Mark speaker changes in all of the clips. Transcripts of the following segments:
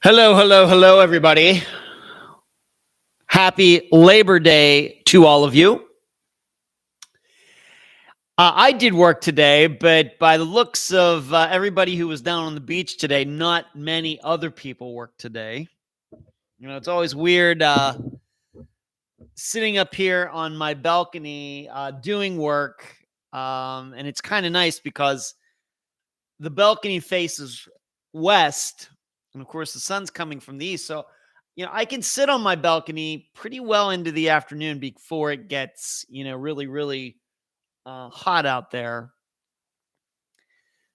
Speaker 1: Hello, hello, hello, everybody. Happy Labor Day to all of you. I did work today, but by the looks of everybody who was down on the beach today, not many other people worked today. You know, it's always weird sitting up here on my balcony doing work, and it's kind of nice because the balcony faces west, and of course the sun's coming from the east, so I can sit on my balcony pretty well into the afternoon before it gets really really hot out there.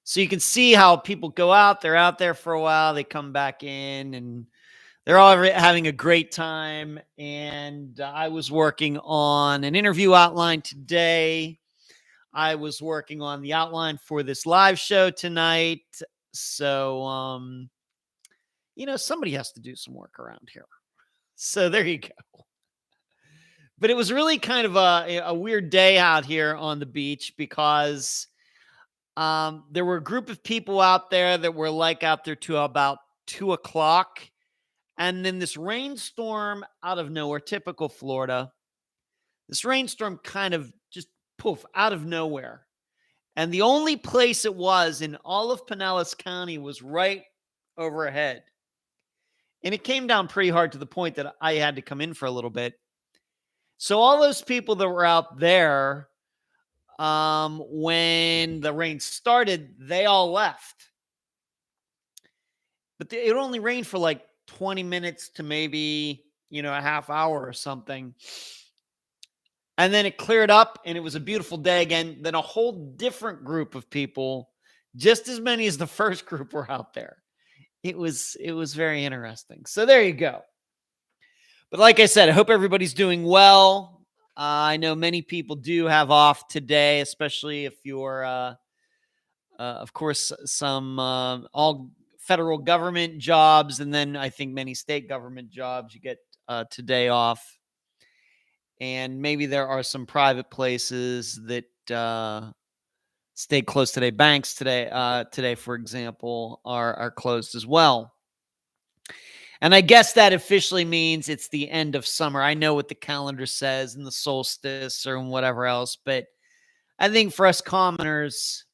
Speaker 1: So you can see how people go out, they're out there for a while, they come back in, and they're all having a great time. And I was working on an interview outline today. I was working on the outline for this live show tonight. So, somebody has to do some work around here. So there you go. But it was really kind of a weird day out here on the beach because there were a group of people out there that were out there to about 2:00. And then this rainstorm out of nowhere, typical Florida, this rainstorm kind of just poof out of nowhere. And the only place it was in all of Pinellas County was right overhead. And it came down pretty hard to the point that I had to come in for a little bit. So all those people that were out there, when the rain started, they all left. But it only rained for like 20 minutes to maybe, a half hour or something. And then it cleared up and it was a beautiful day again. Then a whole different group of people, just as many as the first group, were out there. It was very interesting. So there you go. But like I said, I hope everybody's doing well. I know many people do have off today, especially if you're, of course, some all federal government jobs, and then I think many state government jobs, you get today off. And maybe there are some private places that stay closed today. Banks today, for example, are closed as well. And I guess that officially means it's the end of summer. I know what the calendar says and the solstice or whatever else, but I think for us commoners,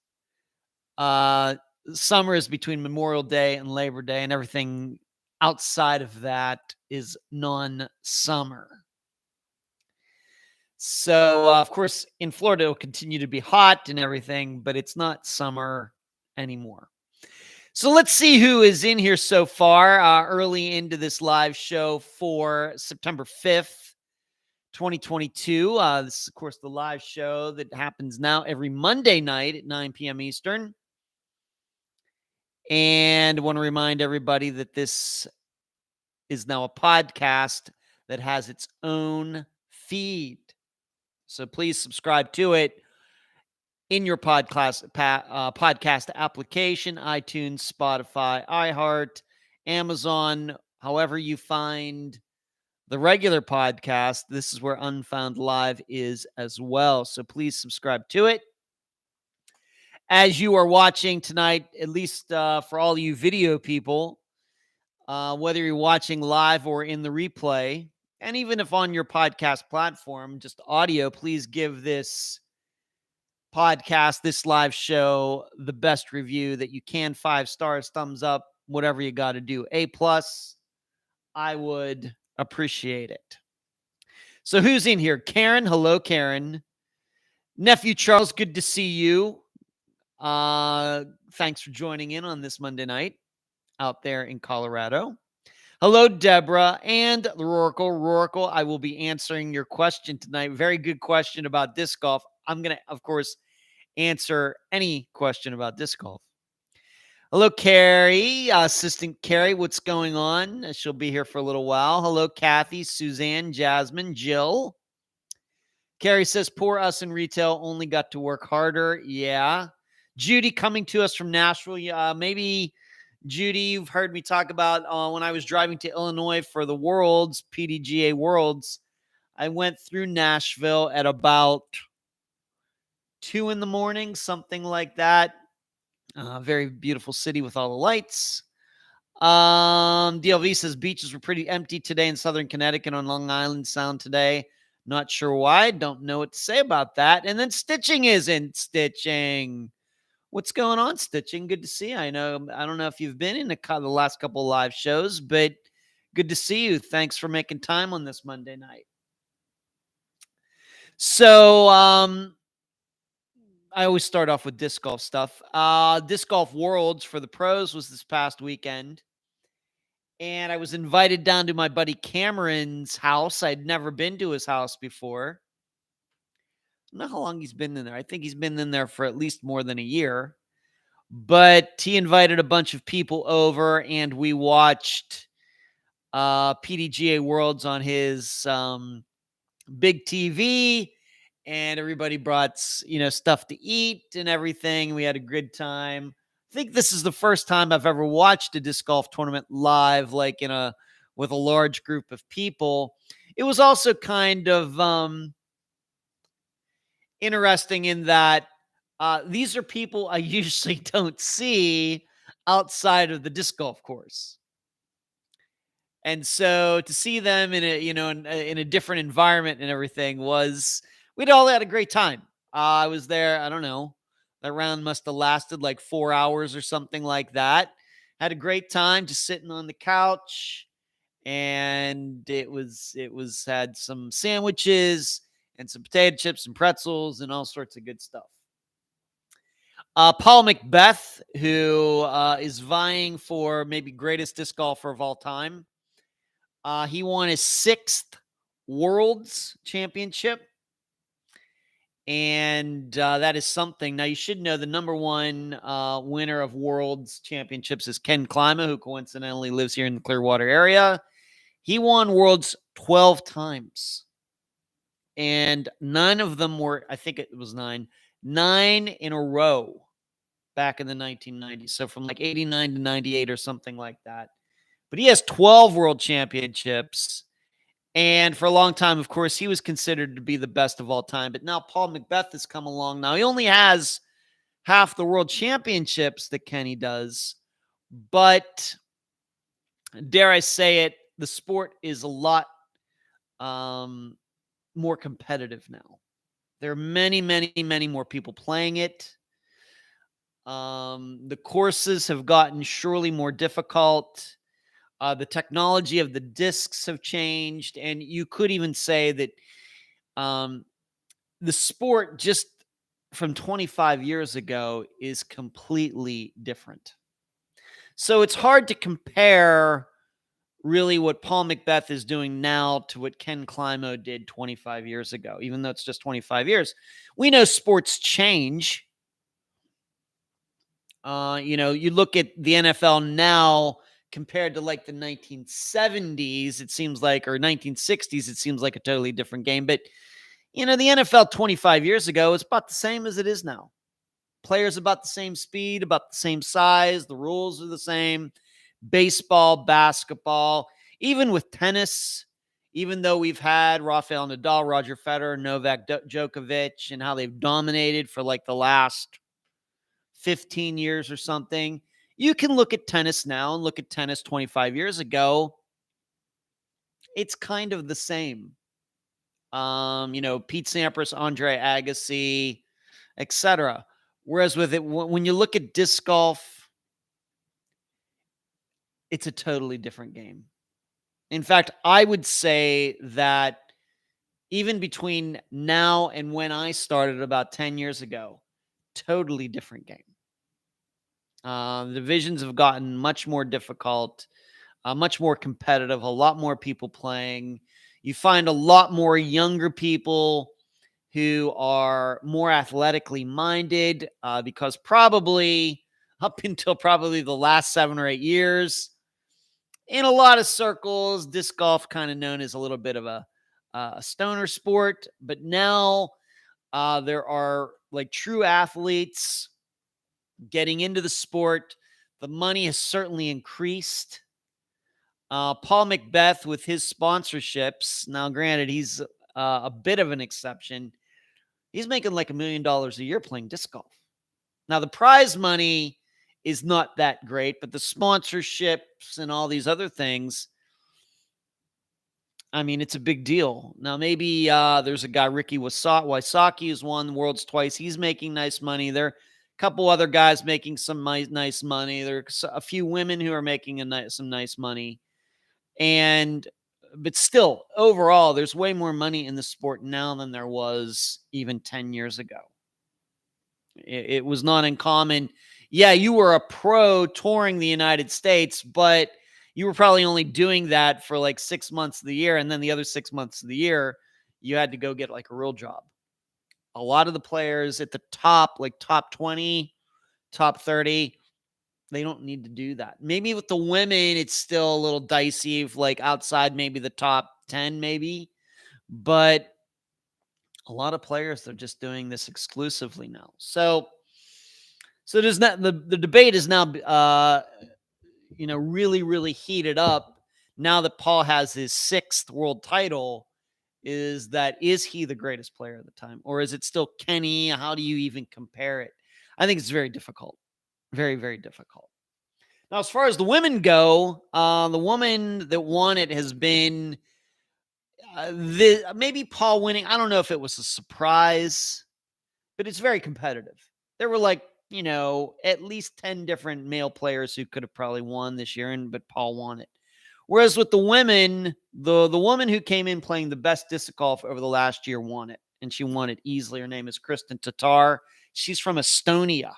Speaker 1: summer is between Memorial Day and Labor Day, and everything outside of that is non-summer. So, of course, in Florida, it'll continue to be hot and everything, but it's not summer anymore. So let's see who is in here so far early into this live show for September 5th, 2022. This is, of course, the live show that happens now every Monday night at 9 p.m. Eastern. And I want to remind everybody that this is now a podcast that has its own feed. So please subscribe to it in your podcast application, iTunes, Spotify, iHeart, Amazon, however you find the regular podcast. This is where Unfound Live is as well. So please subscribe to it. As you are watching tonight, at least for all you video people, whether you're watching live or in the replay, and even if on your podcast platform, just audio, please give this podcast, this live show, the best review that you can. 5 stars, thumbs up, whatever you got to do. A+, I would appreciate it. So who's in here? Karen. Hello, Karen. Nephew Charles, good to see you. Thanks for joining in on this Monday night out there in Colorado. Hello, Deborah and Roracle. Roracle, I will be answering your question tonight. Very good question about disc golf. I'm going to, of course, answer any question about disc golf. Hello, Carrie, Assistant Carrie. What's going on? She'll be here for a little while. Hello, Kathy, Suzanne, Jasmine, Jill. Carrie says, poor us in retail, only got to work harder. Yeah. Judy coming to us from Nashville. Maybe, Judy, you've heard me talk about when I was driving to Illinois for the Worlds, PDGA Worlds. I went through Nashville at about 2 a.m, something like that. Very beautiful city with all the lights. DLV says beaches were pretty empty today in southern Connecticut on Long Island Sound today. Not sure why. Don't know what to say about that. And then Stitching isn't Stitching. What's going on, Stitching? Good to see you. I don't know if you've been in the last couple of live shows, but good to see you. Thanks for making time on this Monday night. So, I always start off with disc golf stuff. Disc Golf Worlds for the pros was this past weekend. And I was invited down to my buddy Cameron's house. I'd never been to his house before. I don't know how long he's been in there. I think he's been in there for at least more than a year. But he invited a bunch of people over, and we watched PDGA Worlds on his big TV. And everybody brought, stuff to eat and everything. We had a good time. I think this is the first time I've ever watched a disc golf tournament live, like with a large group of people. It was also kind of interesting in that these are people I usually don't see outside of the disc golf course. And so to see them in a different environment and everything we'd all had a great time. I was there. I don't know. That round must have lasted like 4 hours or something like that. Had a great time just sitting on the couch, and it had some sandwiches and some potato chips and pretzels and all sorts of good stuff. Paul Macbeth, who is vying for maybe greatest disc golfer of all time. He won his 6th World's Championship. And that is something. Now, you should know the number one winner of World's Championships is Ken Klima, who coincidentally lives here in the Clearwater area. He won Worlds 12 times. And none of them were, I think it was 9 in a row back in the 1990s. So from like 89 to 98 or something like that. But he has 12 World Championships. And for a long time, of course, he was considered to be the best of all time. But now Paul Macbeth has come along. Now, he only has half the World Championships that Kenny does. But dare I say it, the sport is a lot more competitive now. There are many, many, many more people playing it. The courses have gotten surely more difficult. The technology of the discs have changed, and you could even say that the sport just from 25 years ago is completely different. So it's hard to compare really what Paul Macbeth is doing now to what Ken Klima did 25 years ago, even though it's just 25 years. We know sports change. You look at the NFL now, compared to like the 1970s, it seems like, or 1960s, it seems like a totally different game. But, the NFL 25 years ago is about the same as it is now. Players about the same speed, about the same size. The rules are the same. Baseball, basketball, even with tennis, even though we've had Rafael Nadal, Roger Federer, Novak Djokovic, and how they've dominated for like the last 15 years or something. You can look at tennis now and look at tennis 25 years ago. It's kind of the same. Pete Sampras, Andre Agassi, etc. Whereas with it, when you look at disc golf, it's a totally different game. In fact, I would say that even between now and when I started about 10 years ago, totally different game. The divisions have gotten much more difficult, much more competitive, a lot more people playing. You find a lot more younger people who are more athletically minded because probably up until probably the last 7 or 8 years, in a lot of circles, disc golf kind of known as a little bit of a stoner sport. But now there are like true athletes getting into the sport. The money has certainly increased. Paul Macbeth with his sponsorships. Now, granted, he's a bit of an exception. He's making like $1 million a year playing disc golf. Now, the prize money is not that great, but the sponsorships and all these other things, I mean, it's a big deal. Now, maybe there's a guy, Ricky Wysocki, who's won the Worlds twice. He's making nice money. There are a couple other guys making some nice money. There's a few women who are making some nice money. But still, overall, there's way more money in the sport now than there was even 10 years ago. It was not uncommon. Yeah, you were a pro touring the United States, but you were probably only doing that for like 6 months of the year. And then the other 6 months of the year, you had to go get like a real job. A lot of the players at the top, like top 20, top 30, they don't need to do that. Maybe with the women, it's still a little dicey, like outside maybe the top 10, maybe. But a lot of players, they're just doing this exclusively now. So there's not the debate is now really, really heated up now that Paul has his 6th world title. Is he the greatest player at the time, or is it still Kenny? How do you even compare it? I think it's very difficult. Very, very difficult. Now, as far as the women go, the woman that won it has been maybe Paul winning. I don't know if it was a surprise, but it's very competitive. There were like, at least 10 different male players who could have probably won this year, but Paul won it. Whereas with the women, the woman who came in playing the best disc golf over the last year won it, and she won it easily. Her name is Kristin Tattar. She's from Estonia,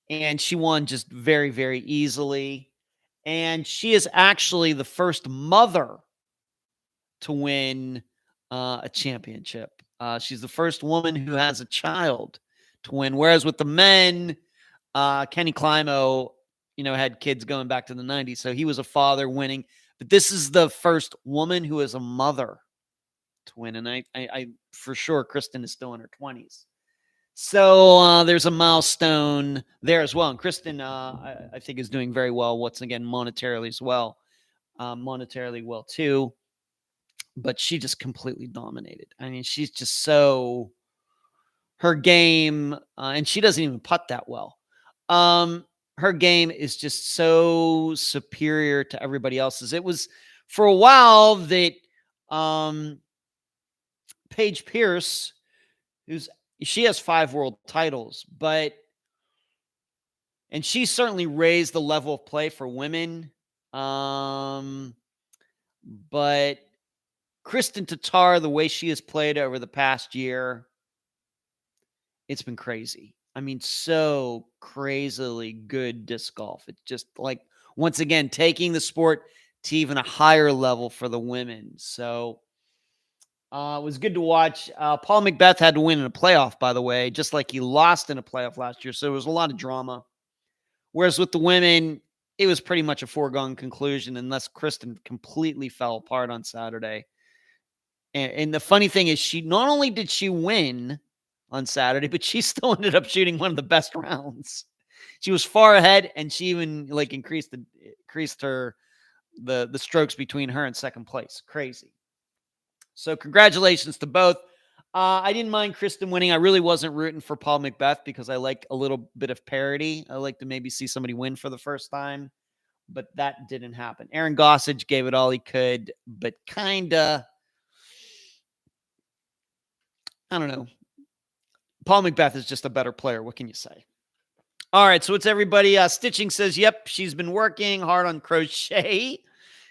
Speaker 1: and she won just very, very easily. And she is actually the first mother to win a championship. She's the first woman who has a child to win. Whereas with the men, Kenny Climo, had kids going back to the 90s. So he was a father winning. But this is the first woman who is a mother to win. And I for sure, Kristin is still in her 20s. So there's a milestone there as well. And Kristin, I think, is doing very well, once again, monetarily as well. Monetarily well, too. But she just completely dominated. I mean, she's just so... Her game, and she doesn't even putt that well. Her game is just so superior to everybody else's. It was for a while that Paige Pierce, she has 5 world titles, and she certainly raised the level of play for women. But Kristin Tattar, the way she has played over the past year, it's been crazy. I mean, so crazily good disc golf. It's just like, once again, taking the sport to even a higher level for the women. So it was good to watch. Paul McBeth had to win in a playoff, by the way, just like he lost in a playoff last year. So there was a lot of drama. Whereas with the women, it was pretty much a foregone conclusion, unless Kristin completely fell apart on Saturday. And the funny thing is, she not only did she win on Saturday, but she still ended up shooting one of the best rounds. She was far ahead, and she even increased her the strokes between her and second place. Crazy. So congratulations to both. I didn't mind Kristin winning. I really wasn't rooting for Paul McBeth because I like a little bit of parity. I like to maybe see somebody win for the first time, but that didn't happen. Aaron Gossage gave it all he could, but I don't know. Paul McBeth is just a better player. What can you say? All right, so it's everybody. Stitching says, yep, she's been working hard on crochet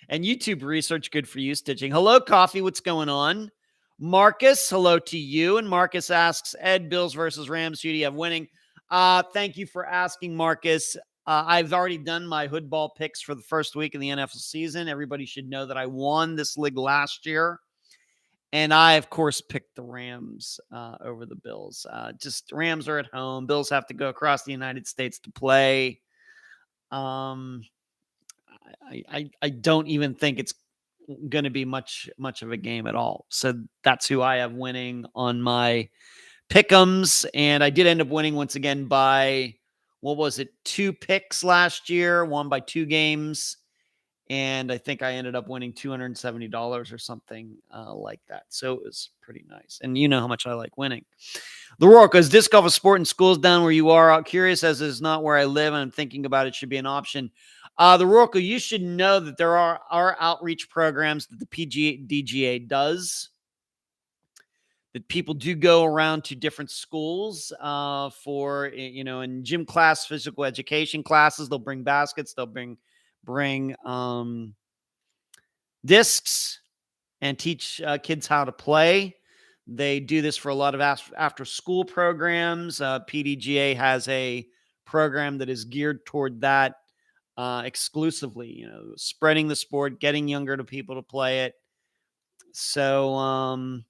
Speaker 1: and YouTube research. Good for you, Stitching. Hello, Coffee. What's going on? Marcus, hello to you. And Marcus asks, Ed, Bills versus Rams, who do you have winning? Thank you for asking, Marcus. I've already done my hood ball picks for the first week of the NFL season. Everybody should know that I won this league last year. And I, of course, picked the Rams over the Bills. Just Rams are at home. Bills have to go across the United States to play. I don't even think it's going to be much of a game at all. So that's who I have winning on my pick'ems. And I did end up winning once again by, 2 picks last year, won by 2 games. And I think I ended up winning $270 or something like that. So it was pretty nice. And you know how much I like winning. The Rourke, is disc golf a sport in schools down where you are? Curious, as is not where I live, and I'm thinking about it should be an option. The Rourke, you should know that there are outreach programs that the DGA does, that people do go around to different schools for, in gym class, physical education classes. They'll bring baskets, they'll bring discs, and teach kids how to play. They do this for a lot of after school programs. PDGA has a program that is geared toward that exclusively, spreading the sport, getting younger people to play it. So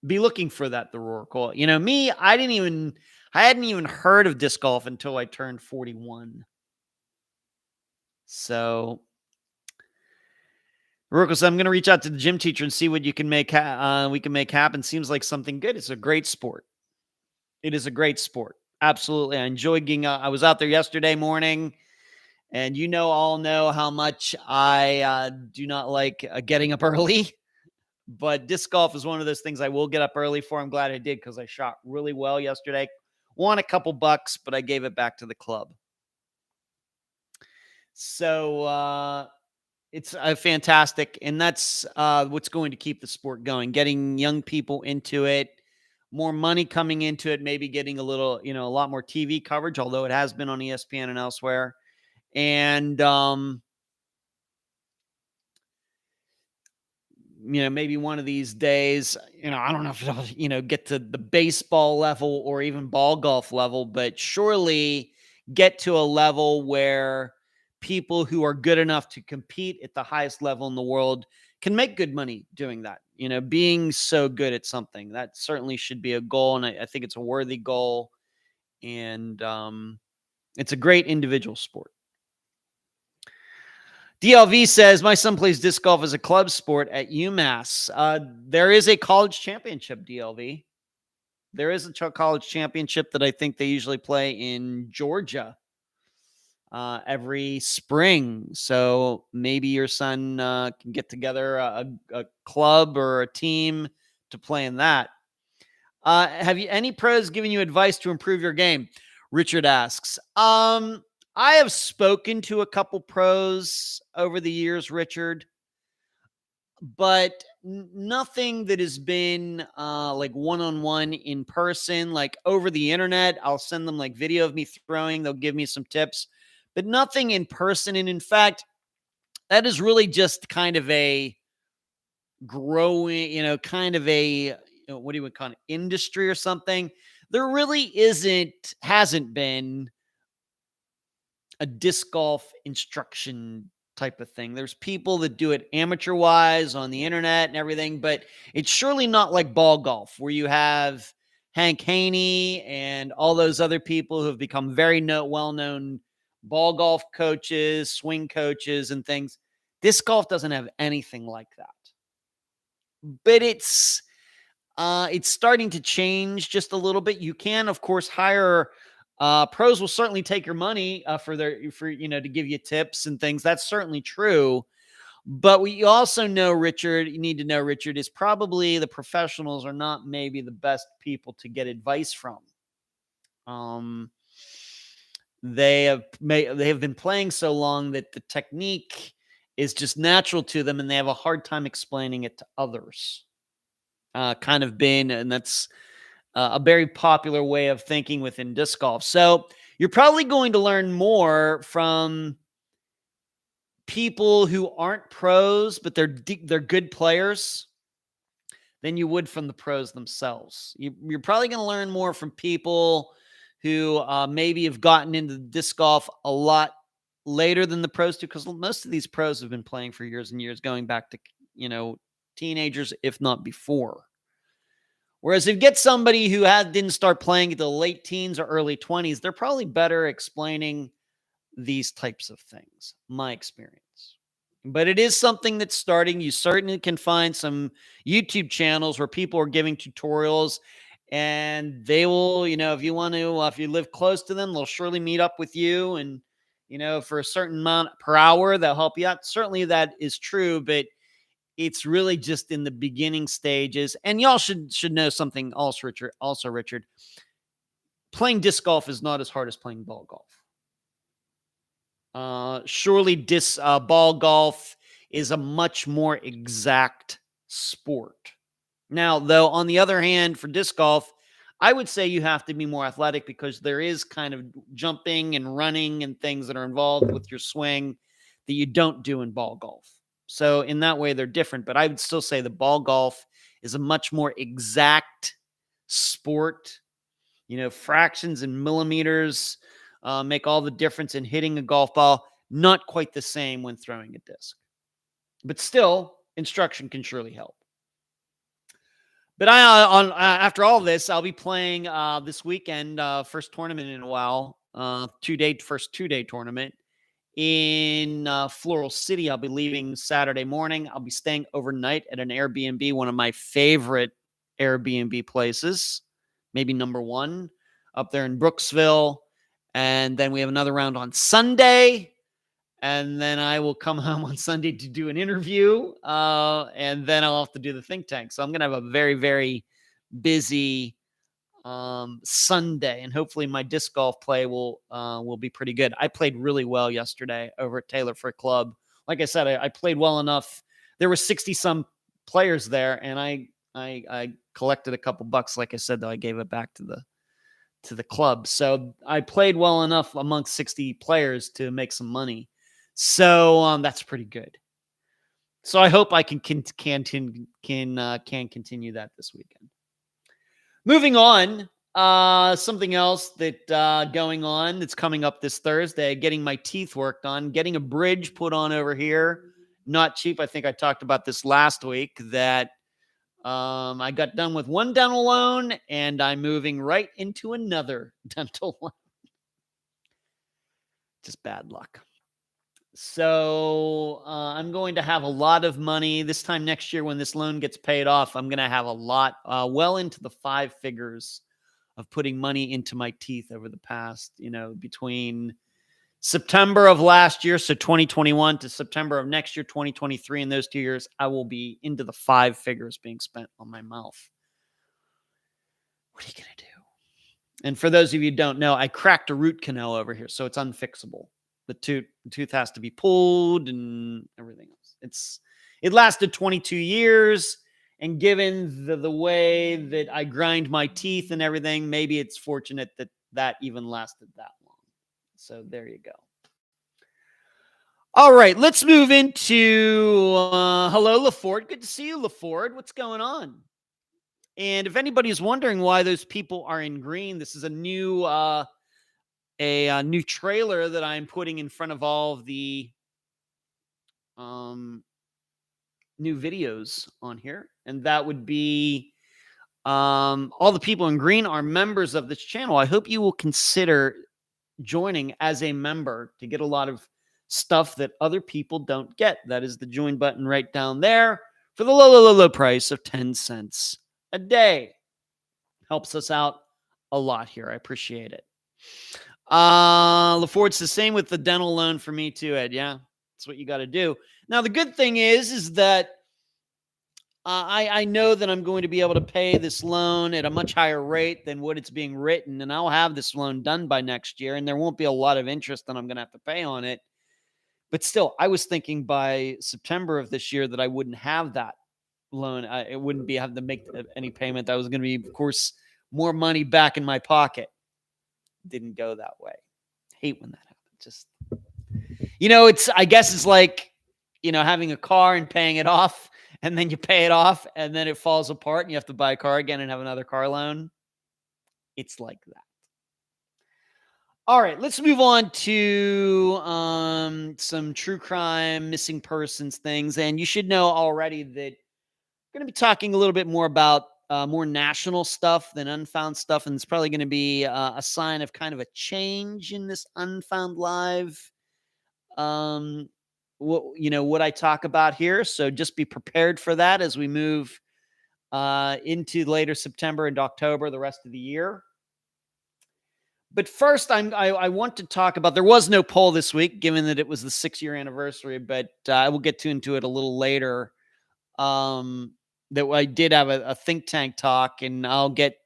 Speaker 1: be looking for that, the Rourke. Me, I hadn't even heard of disc golf until I turned 41. So Rourke, so I'm going to reach out to the gym teacher and see what we can make happen. Seems like something good. It's a great sport. It is a great sport. Absolutely. I enjoy getting I was out there yesterday morning, and all know how much I do not like getting up early. But disc golf is one of those things I will get up early for. I'm glad I did, because I shot really well yesterday. Won a couple bucks, but I gave it back to the club. So it's fantastic. And that's what's going to keep the sport going, getting young people into it, more money coming into it, maybe getting a lot more TV coverage, although it has been on ESPN and elsewhere. And, maybe one of these days, I don't know if it'll, get to the baseball level or even ball golf level, but surely get to a level where people who are good enough to compete at the highest level in the world can make good money doing that. Being so good at something, that certainly should be a goal. And I think it's a worthy goal. And it's a great individual sport. DLV says, my son plays disc golf as a club sport at UMass. There is a college championship, DLV. There is a college championship that I think they usually play in Georgia every spring. So maybe your son can get together a club or a team to play in that. Have you any pros giving you advice to improve your game? Richard asks. I have spoken to a couple pros over the years, Richard, but nothing that has been like one-on-one in person. Like over the internet, I'll send them like video of me throwing. They'll give me some tips, but nothing in person. And in fact, that is really just kind of a growing, what do you call it, industry or something. There really hasn't been a disc golf instruction type of thing. There's people that do it amateur wise on the internet and everything, but it's surely not like ball golf, where you have Hank Haney and all those other people who have become very well-known ball golf coaches, swing coaches, and things. Disc golf doesn't have anything like that, but it's starting to change just a little bit. You can, of course, hire pros will certainly take your money to give you tips and things. That's certainly true. But we also know, Richard, you need to know, Richard, is probably the professionals are not maybe the best people to get advice from. They have been playing so long that the technique is just natural to them, and they have a hard time explaining it to others. And that's a very popular way of thinking within disc golf. So you're probably going to learn more from people who aren't pros, but they're good players, than you would from the pros themselves. You're probably going to learn more from people who maybe have gotten into disc golf a lot later than the pros do, because most of these pros have been playing for years and years, going back to teenagers, if not before. Whereas if you get somebody who didn't start playing until the late teens or early 20s, they're probably better explaining these types of things, my experience. But it is something that's starting. You certainly can find some YouTube channels where people are giving tutorials, and they will, if you want to, if you live close to them, they'll surely meet up with you and for a certain amount per hour, they'll help you out. Certainly that is true, but it's really just in the beginning stages. And y'all should know something also, Richard. Playing disc golf is not as hard as playing ball golf. Surely ball golf is a much more exact sport. Now, though, on the other hand, for disc golf, I would say you have to be more athletic because there is kind of jumping and running and things that are involved with your swing that you don't do in ball golf. So in that way, they're different. But I would still say the ball golf is a much more exact sport. Fractions and millimeters make all the difference in hitting a golf ball. Not quite the same when throwing a disc. But still, instruction can surely help. But after all this, I'll be playing this weekend, first tournament in a while, first two-day tournament in Floral City. I'll be leaving Saturday morning. I'll be staying overnight at an Airbnb, one of my favorite Airbnb places, maybe number one, up there in Brooksville. And then we have another round on Sunday. And then I will come home on Sunday to do an interview. And then I'll have to do the think tank. So I'm going to have a very, very busy Sunday. And hopefully my disc golf play will be pretty good. I played really well yesterday over at Taylor Frick Club. Like I said, I played well enough. There were 60-some players there. And I collected a couple bucks. Like I said, though, I gave it back to the club. So I played well enough amongst 60 players to make some money. So that's pretty good. So I hope I can continue that this weekend. Moving on, something else that going on that's coming up this Thursday, getting my teeth worked on, getting a bridge put on over here. Not cheap. I think I talked about this last week that I got done with one dental loan and I'm moving right into another dental loan. Just bad luck. So I'm going to have a lot of money this time next year when this loan gets paid off. I'm going to have a lot, well into the 5 figures of putting money into my teeth over the past, between September of last year, so 2021, to September of next year, 2023. In those 2 years, I will be into the 5 figures being spent on my mouth. What are you going to do? And for those of you who don't know, I cracked a root canal over here, so it's unfixable. The tooth has to be pulled and everything else. It lasted 22 years. And given the way that I grind my teeth and everything, maybe it's fortunate that even lasted that long. So there you go. All right, let's move into hello, LaFord. Good to see you, LaFord. What's going on? And if anybody's wondering why those people are in green, this is a new new trailer that I'm putting in front of all of the new videos on here. And that would be all the people in green are members of this channel. I hope you will consider joining as a member to get a lot of stuff that other people don't get. That is the join button right down there for the low price of 10 cents a day. Helps us out a lot here. I appreciate it. LaFord's the same with the dental loan for me too, Ed. Yeah, that's what you got to do. Now, the good thing is that I know that I'm going to be able to pay this loan at a much higher rate than what it's being written, and I'll have this loan done by next year, and there won't be a lot of interest that I'm going to have to pay on it. But still, I was thinking by September of this year that I wouldn't have that loan. It wouldn't be having to make any payment. That was going to be, of course, more money back in my pocket. Didn't go that way. Hate when that happens. Just, I guess it's like, having a car and paying it off, and then you pay it off and then it falls apart and you have to buy a car again and have another car loan. It's like that. All right, let's move on to some true crime, missing persons things. And you should know already that I'm going to be talking a little bit more about more national stuff than unfound stuff. And it's probably going to be a sign of kind of a change in this Unfound Live, what I talk about here. So just be prepared for that as we move into later September and October, the rest of the year. But first, I want to talk about, there was no poll this week, given that it was the 6-year anniversary, but I will get into it a little later. That I did have a think tank talk, and I'll get,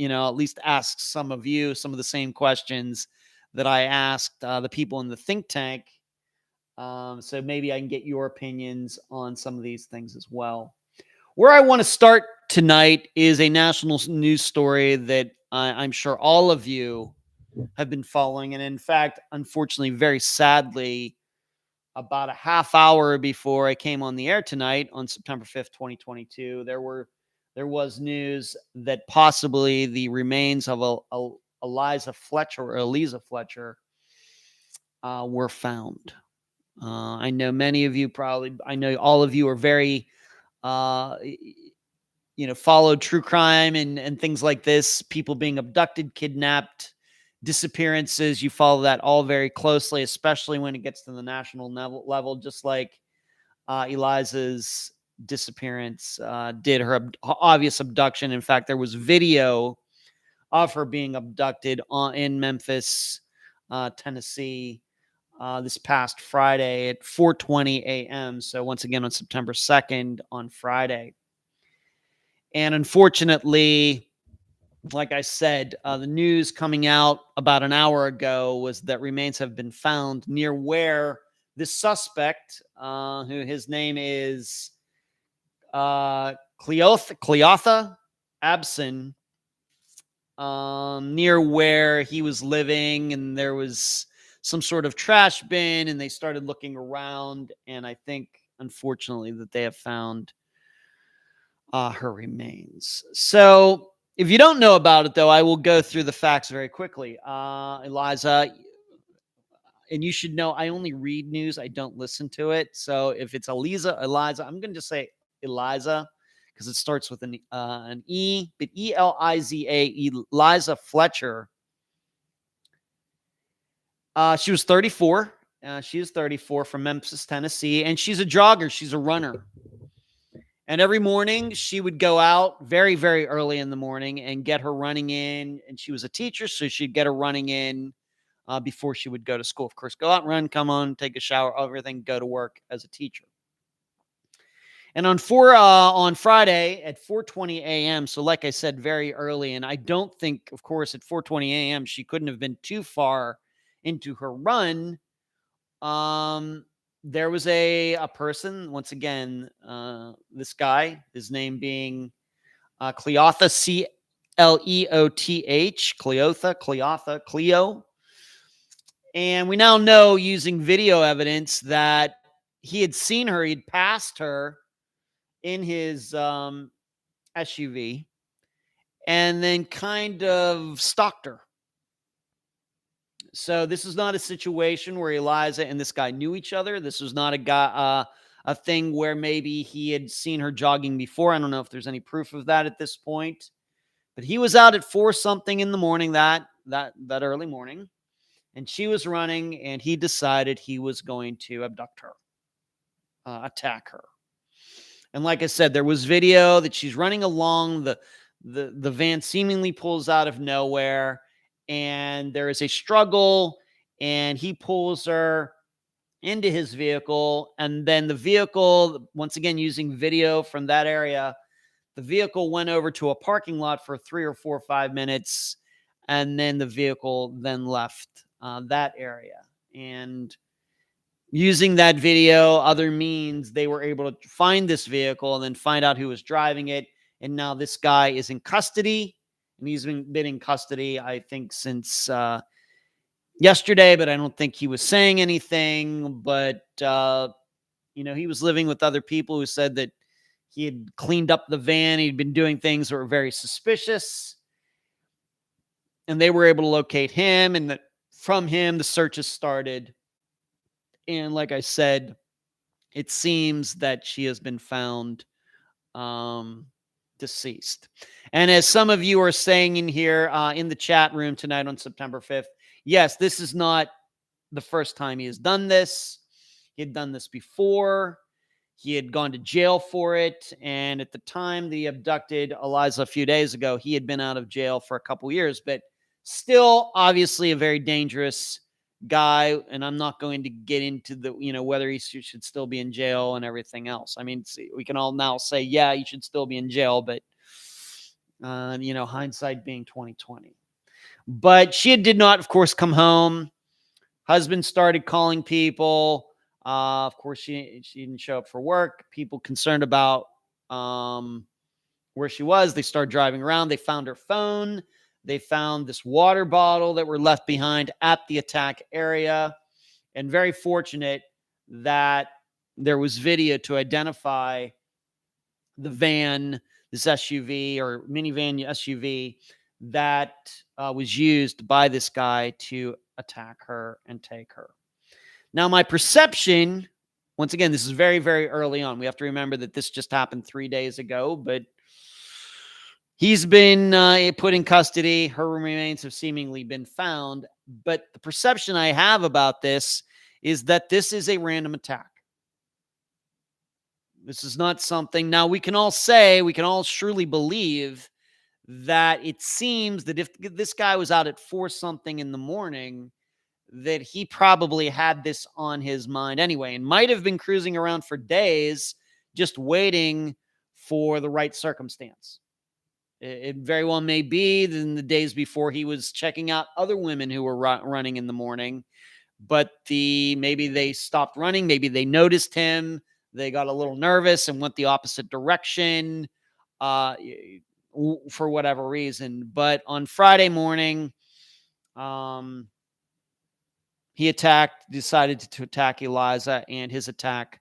Speaker 1: at least ask some of you some of the same questions that I asked the people in the think tank. So maybe I can get your opinions on some of these things as well. Where I want to start tonight is a national news story that I'm sure all of you have been following. And in fact, unfortunately, very sadly, about a half hour before I came on the air tonight on September 5th, 2022, there was news that possibly the remains of Eliza Fletcher were found. I know many of you I know all of you are very, followed true crime and things like this, people being abducted, kidnapped, disappearances. You follow that all very closely, especially when it gets to the national level, just like Eliza's disappearance did, her obvious abduction. In fact, there was video of her being abducted in Memphis, Tennessee, this past Friday at 4:20 a.m. So once again, on September 2nd, on Friday. And unfortunately, like I said, the news coming out about an hour ago was that remains have been found near where this suspect, who his name is Cleotha Abson, near where he was living, and there was some sort of trash bin, and they started looking around, and I think, unfortunately, that they have found her remains. So if you don't know about it, though, I will go through the facts very quickly. Eliza, and you should know, I only read news. I don't listen to it. So if it's Eliza, I'm going to just say Eliza because it starts with an E, but Eliza, Eliza Fletcher. She was 34. She is 34 from Memphis, Tennessee, and she's a jogger. She's a runner. And every morning she would go out very, very early in the morning and get her running in. And she was a teacher, so she'd get her running in before she would go to school. Of course, go out, run, come on, take a shower, everything, go to work as a teacher. And on Friday at 4:20 a.m., so like I said, very early, and I don't think, of course, at 4:20 a.m., she couldn't have been too far into her run. There was a person, once again, this guy, his name being Cleotha, Cleotha, Cleo. And we now know, using video evidence, that he had seen her, he'd passed her in his SUV and then kind of stalked her. So this is not a situation where Eliza and this guy knew each other. This was not a thing where maybe he had seen her jogging before. I don't know if there's any proof of that at this point. But he was out at 4 something in the morning, that early morning, and she was running, and he decided he was going to abduct her, attack her. And like I said, there was video that she's running along, the van seemingly pulls out of nowhere, and there is a struggle, and he pulls her into his vehicle. And then the vehicle, once again, using video from that area, the vehicle went over to a parking lot for 3 or 4 or 5 minutes. And then the vehicle then left that area. And using that video, other means, they were able to find this vehicle and then find out who was driving it. And now this guy is in custody. And he's been in custody, I think, since yesterday, but I don't think he was saying anything. But, he was living with other people who said that he had cleaned up the van. He'd been doing things that were very suspicious. And they were able to locate him. And from him, the searches started. And like I said, it seems that she has been found deceased. And as some of you are saying in here in the chat room tonight on September 5th, yes, this is not the first time he has done this. He had done this before. He had gone to jail for it. And at the time they abducted Eliza a few days ago, he had been out of jail for a couple years. But Still, obviously, a very dangerous guy, and I'm not going to get into the, whether he should still be in jail and everything else. I mean, see, we can all now say, yeah, he should still be in jail, but hindsight being 2020. But she did not, of course, come home. Husband started calling people. Of course, she didn't show up for work. People concerned about where she was. They started driving around. They found her phone. They found this water bottle that were left behind at the attack area. And very fortunate that there was video to identify the van, this SUV or minivan SUV that was used by this guy to attack her and take her. Now, my perception, once again, this is very, very early on. We have to remember that this just happened 3 days ago, but he's been put in custody. Her remains have seemingly been found. But the perception I have about this is that this is a random attack. This is not something. Now, we can all surely believe that it seems that if this guy was out at 4 something in the morning, that he probably had this on his mind anyway, and might have been cruising around for days just waiting for the right circumstance. It very well may be that in the days before he was checking out other women who were running in the morning, but maybe they stopped running. Maybe they noticed him. They got a little nervous and went the opposite direction for whatever reason. But on Friday morning, he decided to attack Eliza, and his attack,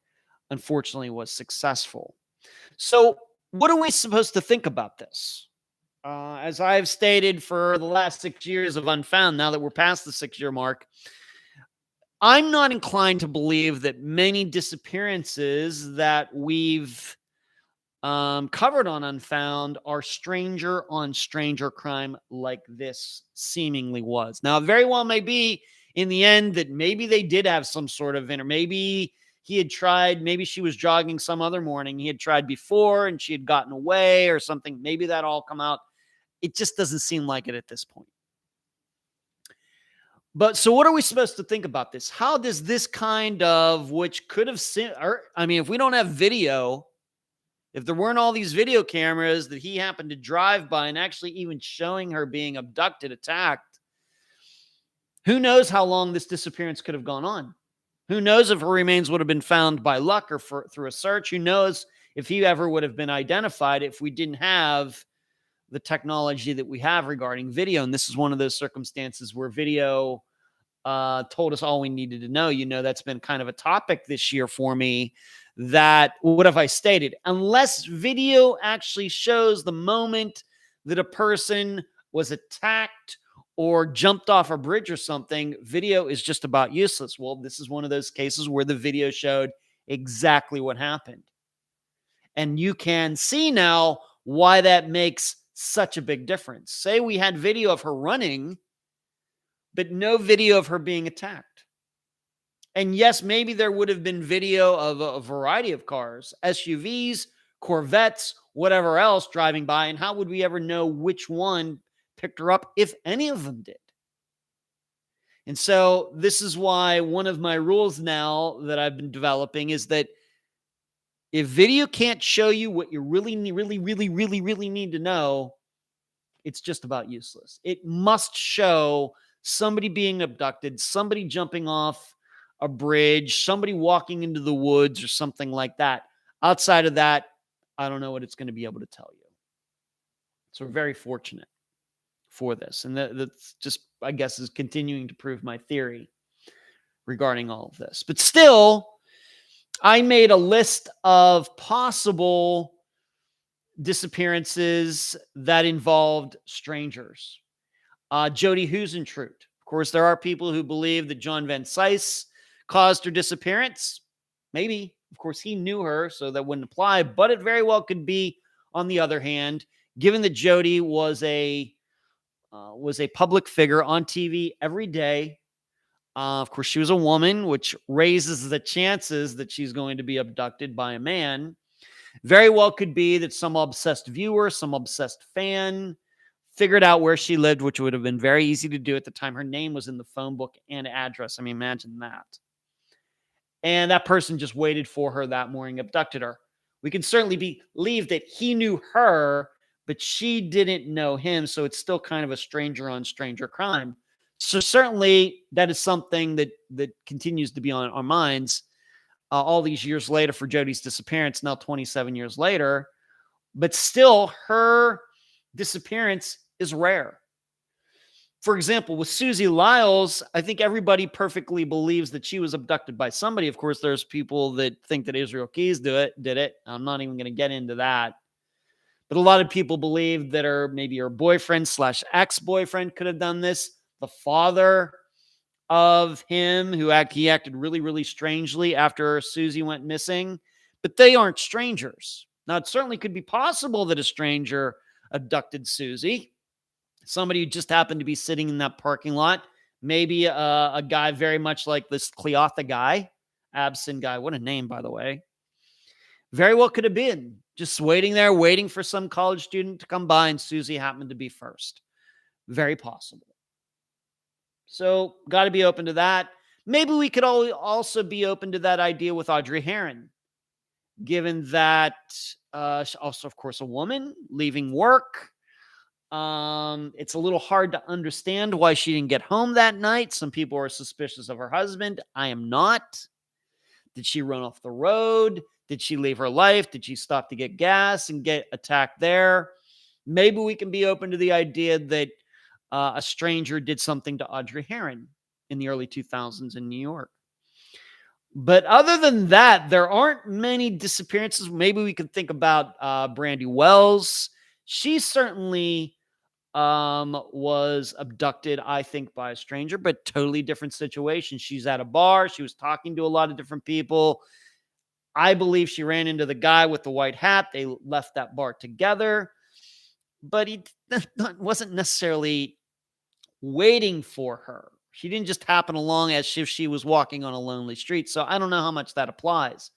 Speaker 1: unfortunately, was successful. So what are we supposed to think about this? As I've stated for the last 6 years of Unfound, now that we're past the 6-year mark, I'm not inclined to believe that many disappearances that we've covered on Unfound are stranger on stranger crime like this seemingly was. Now, it very well may be in the end that maybe they did have some sort of maybe he had tried, maybe she was jogging some other morning. He had tried before and she had gotten away or something. Maybe that all come out. It just doesn't seem like it at this point. But so what are we supposed to think about this? How does this kind of, which could have seen, if we don't have video, if there weren't all these video cameras that he happened to drive by and actually even showing her being abducted, attacked, who knows how long this disappearance could have gone on? Who knows if her remains would have been found by luck or through a search? Who knows if he ever would have been identified if we didn't have the technology that we have regarding video? And this is one of those circumstances where video told us all we needed to know. That's been kind of a topic this year for me. That, what have I stated? Unless video actually shows the moment that a person was attacked or jumped off a bridge or something, video is just about useless. Well, this is one of those cases where the video showed exactly what happened. And you can see now why that makes such a big difference. Say we had video of her running, but no video of her being attacked. And yes, maybe there would have been video of a variety of cars, SUVs, Corvettes, whatever else driving by. And how would we ever know which one picked her up, if any of them did? And so this is why one of my rules now that I've been developing is that if video can't show you what you really need to know, it's just about useless. It must show somebody being abducted, somebody jumping off a bridge, somebody walking into the woods or something like that. Outside of that, I don't know what it's going to be able to tell you. So we're very fortunate for this. And that's just, I guess, is continuing to prove my theory regarding all of this. But still, I made a list of possible disappearances that involved strangers. Jody Huisentruit. Of course, there are people who believe that John Van Cise caused her disappearance. Maybe. Of course, he knew her, so that wouldn't apply. But it very well could be, on the other hand, given that Jody was a public figure on TV every day. Of course, she was a woman, which raises the chances that she's going to be abducted by a man. Very well could be that some obsessed viewer, some obsessed fan figured out where she lived, which would have been very easy to do at the time. Her name was in the phone book and address. I mean, imagine that. And that person just waited for her that morning, abducted her. We can certainly believe that he knew her, but she didn't know him. So it's still kind of a stranger on stranger crime. So certainly that is something that continues to be on our minds all these years later for Jodi's disappearance, now 27 years later. But still, her disappearance is rare. For example, with Susie Lyles, I think everybody perfectly believes that she was abducted by somebody. Of course, there's people that think that Israel Keys did it. I'm not even going to get into that. But a lot of people believe that maybe her boyfriend / ex-boyfriend could have done this. The father of him, he acted really, really strangely after Susie went missing. But they aren't strangers. Now, it certainly could be possible that a stranger abducted Susie. Somebody who just happened to be sitting in that parking lot. Maybe a guy very much like this Cleotha guy, Absin guy. What a name, by the way. Very well could have been just waiting there, waiting for some college student to come by, and Susie happened to be first. Very possible. So got to be open to that. Maybe we could also be open to that idea with Audrey Herron, given that also, of course, a woman leaving work. It's a little hard to understand why she didn't get home that night. Some people are suspicious of her husband. I am not. Did she run off the road? Did she leave her life? Did she stop to get gas and get attacked there? Maybe we can be open to the idea that a stranger did something to Audrey Herron in the early 2000s in New York. But other than that, there aren't many disappearances. Maybe we could think about Brandy Wells. She certainly was abducted, I think, by a stranger, but totally different situation. She's at a bar. She was talking to a lot of different people. I believe she ran into the guy with the white hat. They left that bar together, but he wasn't necessarily waiting for her. She didn't just happen along as if she was walking on a lonely street. So I don't know how much that applies.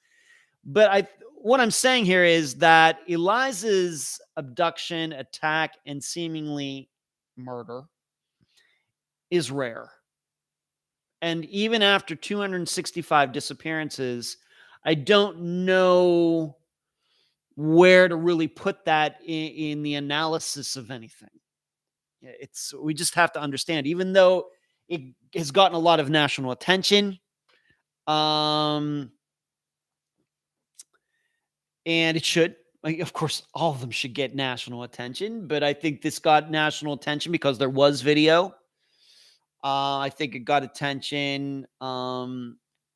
Speaker 1: But what I'm saying here is that Eliza's abduction, attack, and seemingly murder is rare. And even after 265 disappearances, I don't know where to really put that in the analysis of anything. We just have to understand, even though it has gotten a lot of national attention, and it should. Of course, all of them should get national attention, but I think this got national attention because there was video. I think it got attention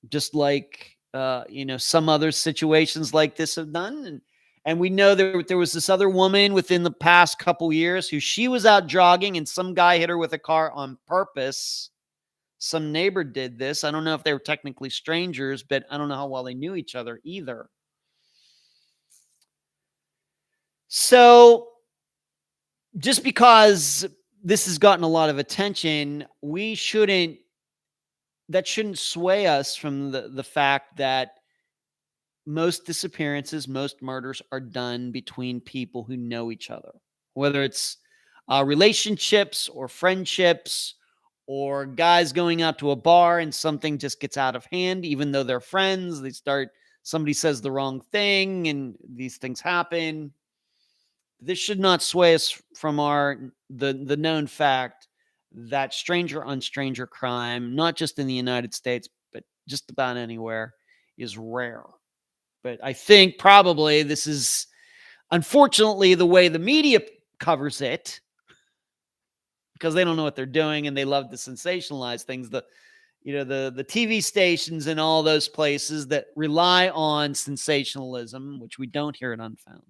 Speaker 1: just like, some other situations like this have done. And we know there was this other woman within the past couple years who she was out jogging and some guy hit her with a car on purpose. Some neighbor did this. I don't know if they were technically strangers, but I don't know how well they knew each other either. So just because this has gotten a lot of attention, that shouldn't sway us from the fact that most disappearances, most murders are done between people who know each other, whether it's relationships or friendships or guys going out to a bar and something just gets out of hand, even though they're friends. Somebody says the wrong thing and these things happen. This should not sway us from the known fact that stranger on stranger crime, not just in the United States, but just about anywhere, is rare. But I think probably this is, unfortunately, the way the media covers it, because they don't know what they're doing and they love to sensationalize things. The TV stations and all those places that rely on sensationalism, which we don't hear at Unfound,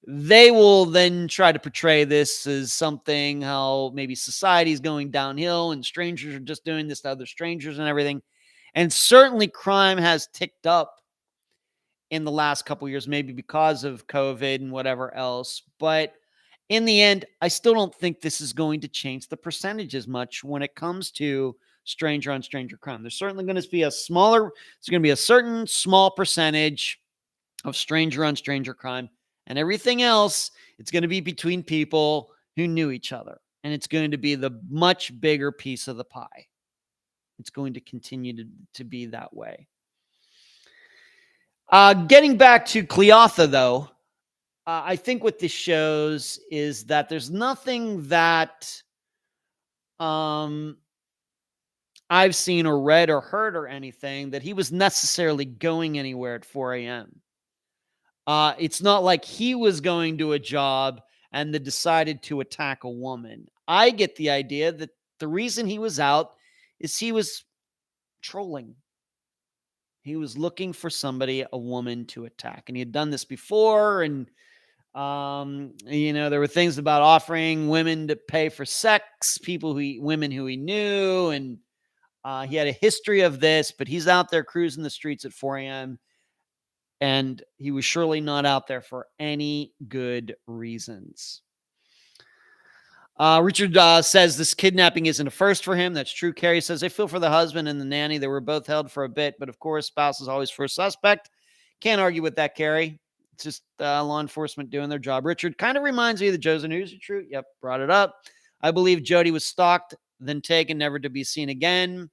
Speaker 1: they will then try to portray this as something, how maybe society is going downhill and strangers are just doing this to other strangers and everything. And certainly crime has ticked up in the last couple of years, maybe because of COVID and whatever else. But in the end, I still don't think this is going to change the percentages much when it comes to stranger on stranger crime. There's certainly going to be a certain small percentage of stranger on stranger crime. And everything else, it's going to be between people who knew each other. And it's going to be the much bigger piece of the pie. It's going to continue to be that way. Getting back to Cleotha, though, I think what this shows is that there's nothing that I've seen or read or heard or anything that he was necessarily going anywhere at 4 a.m. It's not like he was going to a job and then decided to attack a woman. I get the idea that the reason he was out is he was trolling. He was looking for somebody, a woman, to attack. And he had done this before. And, there were things about offering women to pay for sex, women who he knew. And he had a history of this, but he's out there cruising the streets at 4 a.m. And he was surely not out there for any good reasons. Richard says this kidnapping isn't a first for him. That's true. Carrie says, I feel for the husband and the nanny. They were both held for a bit, but of course, spouse is always first suspect. Can't argue with that, Carrie. It's just law enforcement doing their job. Richard kind of reminds me of the Joe's News. True. Yep, brought it up. I believe Jody was stalked, then taken, never to be seen again.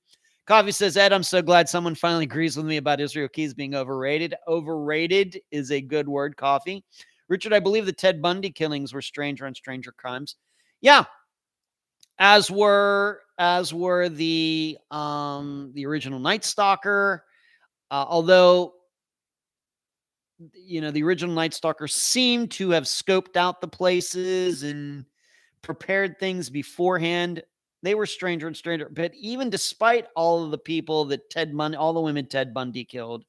Speaker 1: Coffee says, Ed, I'm so glad someone finally agrees with me about Israel Keys being overrated. Overrated is a good word, Coffee. Richard, I believe the Ted Bundy killings were stranger and stranger crimes. Yeah, as were the original Night Stalker. Although the original Night Stalker seemed to have scoped out the places and prepared things beforehand. They were stranger and stranger. But even despite all of the people that all the women Ted Bundy killed,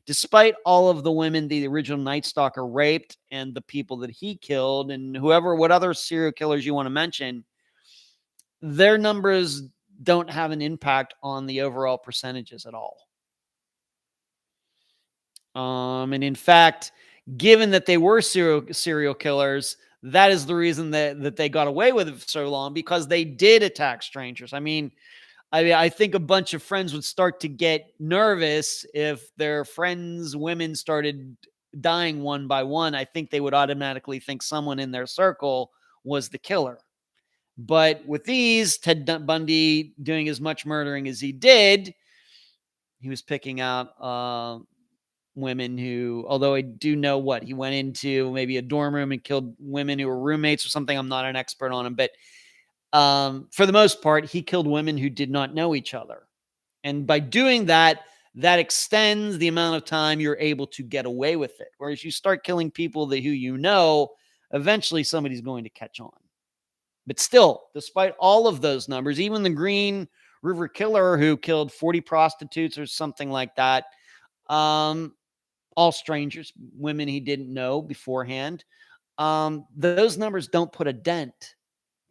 Speaker 1: despite all of the women the original Night Stalker raped and the people that he killed and what other serial killers you want to mention, their numbers don't have an impact on the overall percentages at all. And in fact, given that they were serial killers, that is the reason that they got away with it for so long, because they did attack strangers. I think a bunch of friends would start to get nervous if their friends' women started dying one by one. I think they would automatically think someone in their circle was the killer. But with these, Ted Bundy doing as much murdering as he did, he was picking out women who, although I do know he went into maybe a dorm room and killed women who were roommates or something. I'm not an expert on him, but for the most part, he killed women who did not know each other. And by doing that, that extends the amount of time you're able to get away with it. Whereas you start killing people who you know, eventually somebody's going to catch on. But still, despite all of those numbers, even the Green River Killer who killed 40 prostitutes or something like that, all strangers, women he didn't know beforehand, those numbers don't put a dent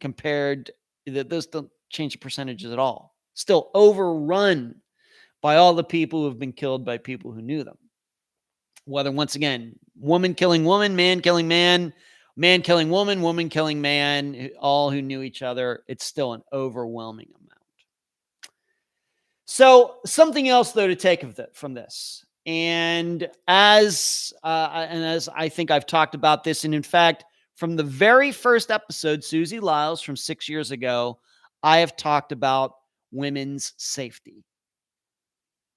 Speaker 1: compared. Those don't change the percentages at all. Still overrun by all the people who have been killed by people who knew them. Whether, once again, woman killing woman, man killing man, man killing woman, woman killing man, all who knew each other, it's still an overwhelming amount. So something else, though, to take from this. And as I think I've talked about this, and in fact, from the very first episode, Susie Lyles from 6 years ago, I have talked about women's safety.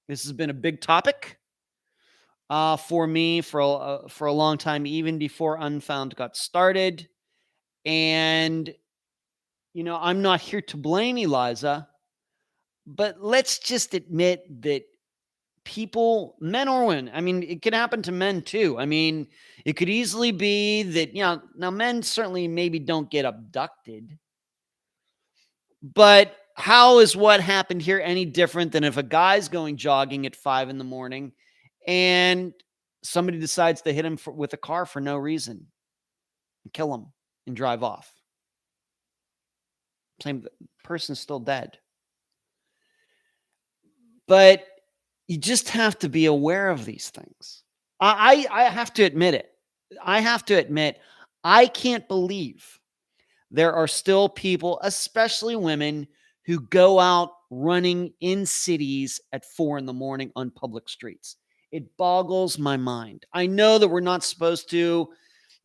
Speaker 1: This has been a big topic for me for a long time, even before Unfound got started. And, I'm not here to blame Eliza, but let's just admit that people, men or women, it could happen to men too. It could easily be that, now men certainly maybe don't get abducted, but how is what happened here any different than if a guy's going jogging at 5 a.m. and somebody decides to hit him with a car for no reason and kill him and drive off? Same person's still dead. But you just have to be aware of these things. I have to admit it. I can't believe there are still people, especially women, who go out running in cities at 4 a.m. on public streets. It boggles my mind. I know that we're not supposed to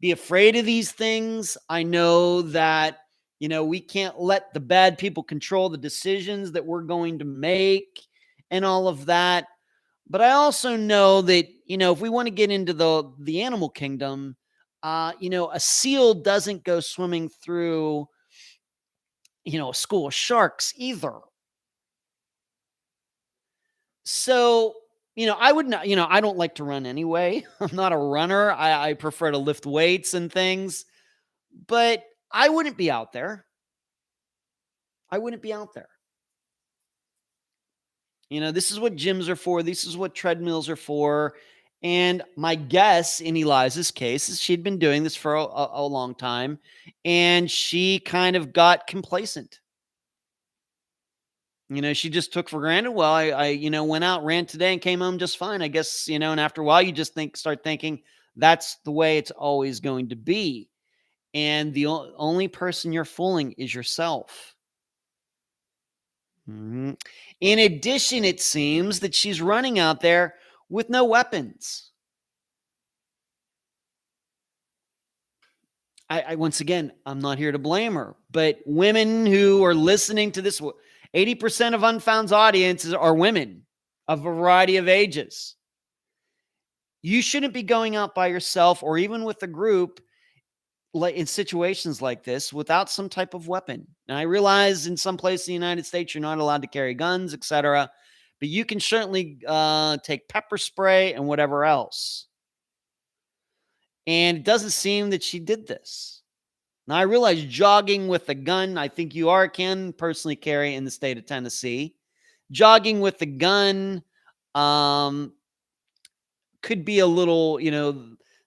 Speaker 1: be afraid of these things. I know that, we can't let the bad people control the decisions that we're going to make and all of that. But I also know that, if we want to get into the animal kingdom, a seal doesn't go swimming through, a school of sharks either. So, I would not, I don't like to run anyway. I'm not a runner. I prefer to lift weights and things, but I wouldn't be out there. I wouldn't be out there. This is what gyms are for. This is what treadmills are for. And my guess in Eliza's case is she'd been doing this for a long time, and she kind of got complacent. She just took for granted. Well, I went out, ran today, and came home just fine. I guess, and after a while, you just start thinking that's the way it's always going to be. And the only person you're fooling is yourself. In addition, it seems that she's running out there with no weapons. Once again, I'm not here to blame her, but women who are listening to this, 80% of Unfound's audiences are women of a variety of ages. You shouldn't be going out by yourself or even with a group in situations like this without some type of weapon. Now, I realize in some places in the United States, you're not allowed to carry guns, etc., but you can certainly take pepper spray and whatever else. And it doesn't seem that she did this. Now, I realize jogging with a gun, I think you can personally carry in the state of Tennessee. Jogging with a gun could be a little,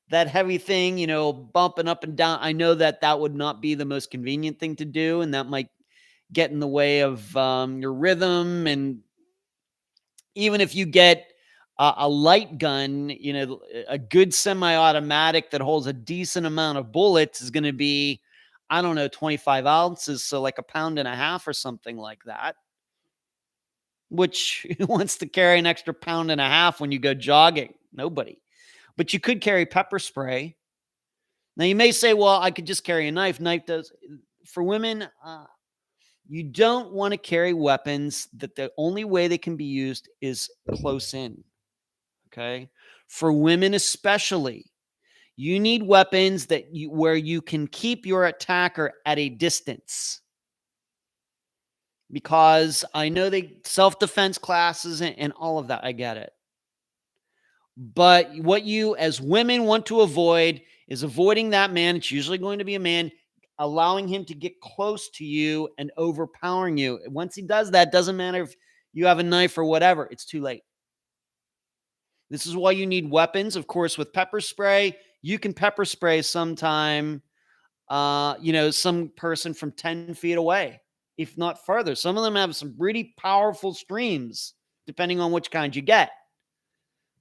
Speaker 1: that heavy thing, bumping up and down. I know that would not be the most convenient thing to do, and that might get in the way of your rhythm. And even if you get a light gun, a good semi-automatic that holds a decent amount of bullets is going to be, 25 ounces. So like 1.5 pounds or something like that, which wants to carry an extra 1.5 pounds when you go jogging? Nobody. But you could carry pepper spray. Now you may say, well, I could just carry a knife. Knife does for women. You don't want to carry weapons that the only way they can be used is close in. Okay. For women, especially, you need weapons where you can keep your attacker at a distance. Because I know they self-defense classes and all of that. I get it. But what you as women want to avoid is avoiding that man. It's usually going to be a man, allowing him to get close to you and overpowering you. Once he does that, doesn't matter if you have a knife or whatever, it's too late. This is why you need weapons. Of course, with pepper spray, you can pepper spray sometime, some person from 10 feet away, if not further. Some of them have some pretty powerful streams, depending on which kind you get.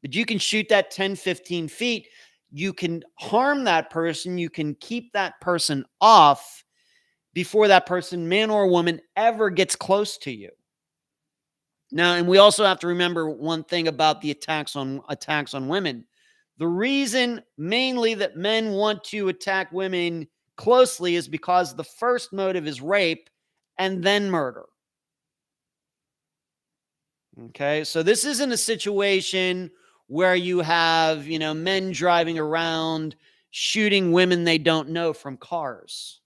Speaker 1: But you can shoot that 10, 15 feet. You can harm that person. You can keep that person off before that person, man or woman, ever gets close to you. Now, and we also have to remember one thing about the attacks on women. The reason mainly that men want to attack women closely is because the first motive is rape and then murder. Okay, so this isn't a situation where you have, men driving around shooting women they don't know from cars.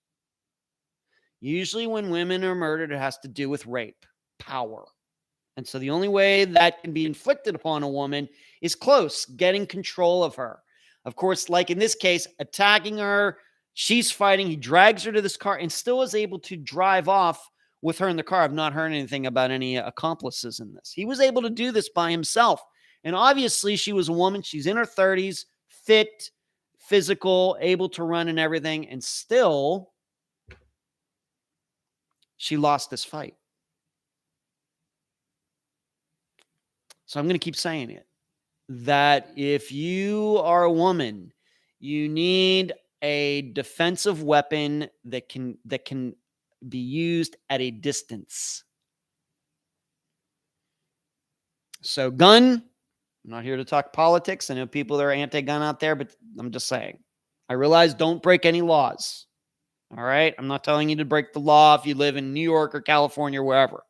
Speaker 1: Usually when women are murdered, it has to do with rape, power. And so the only way that can be inflicted upon a woman is close, getting control of her. Of course, like in this case, attacking her, she's fighting, he drags her to this car and still is able to drive off with her in the car. I've not heard anything about any accomplices in this. He was able to do this by himself. And obviously she was a woman. She's in her 30s, fit, physical, able to run and everything. And still, she lost this fight. So I'm going to keep saying it, that if you are a woman, you need a defensive weapon that can be used at a distance. So gun, I'm not here to talk politics. I know people that are anti-gun out there, but I'm just saying, I realize don't break any laws. All right. I'm not telling you to break the law if you live in New York or California or wherever.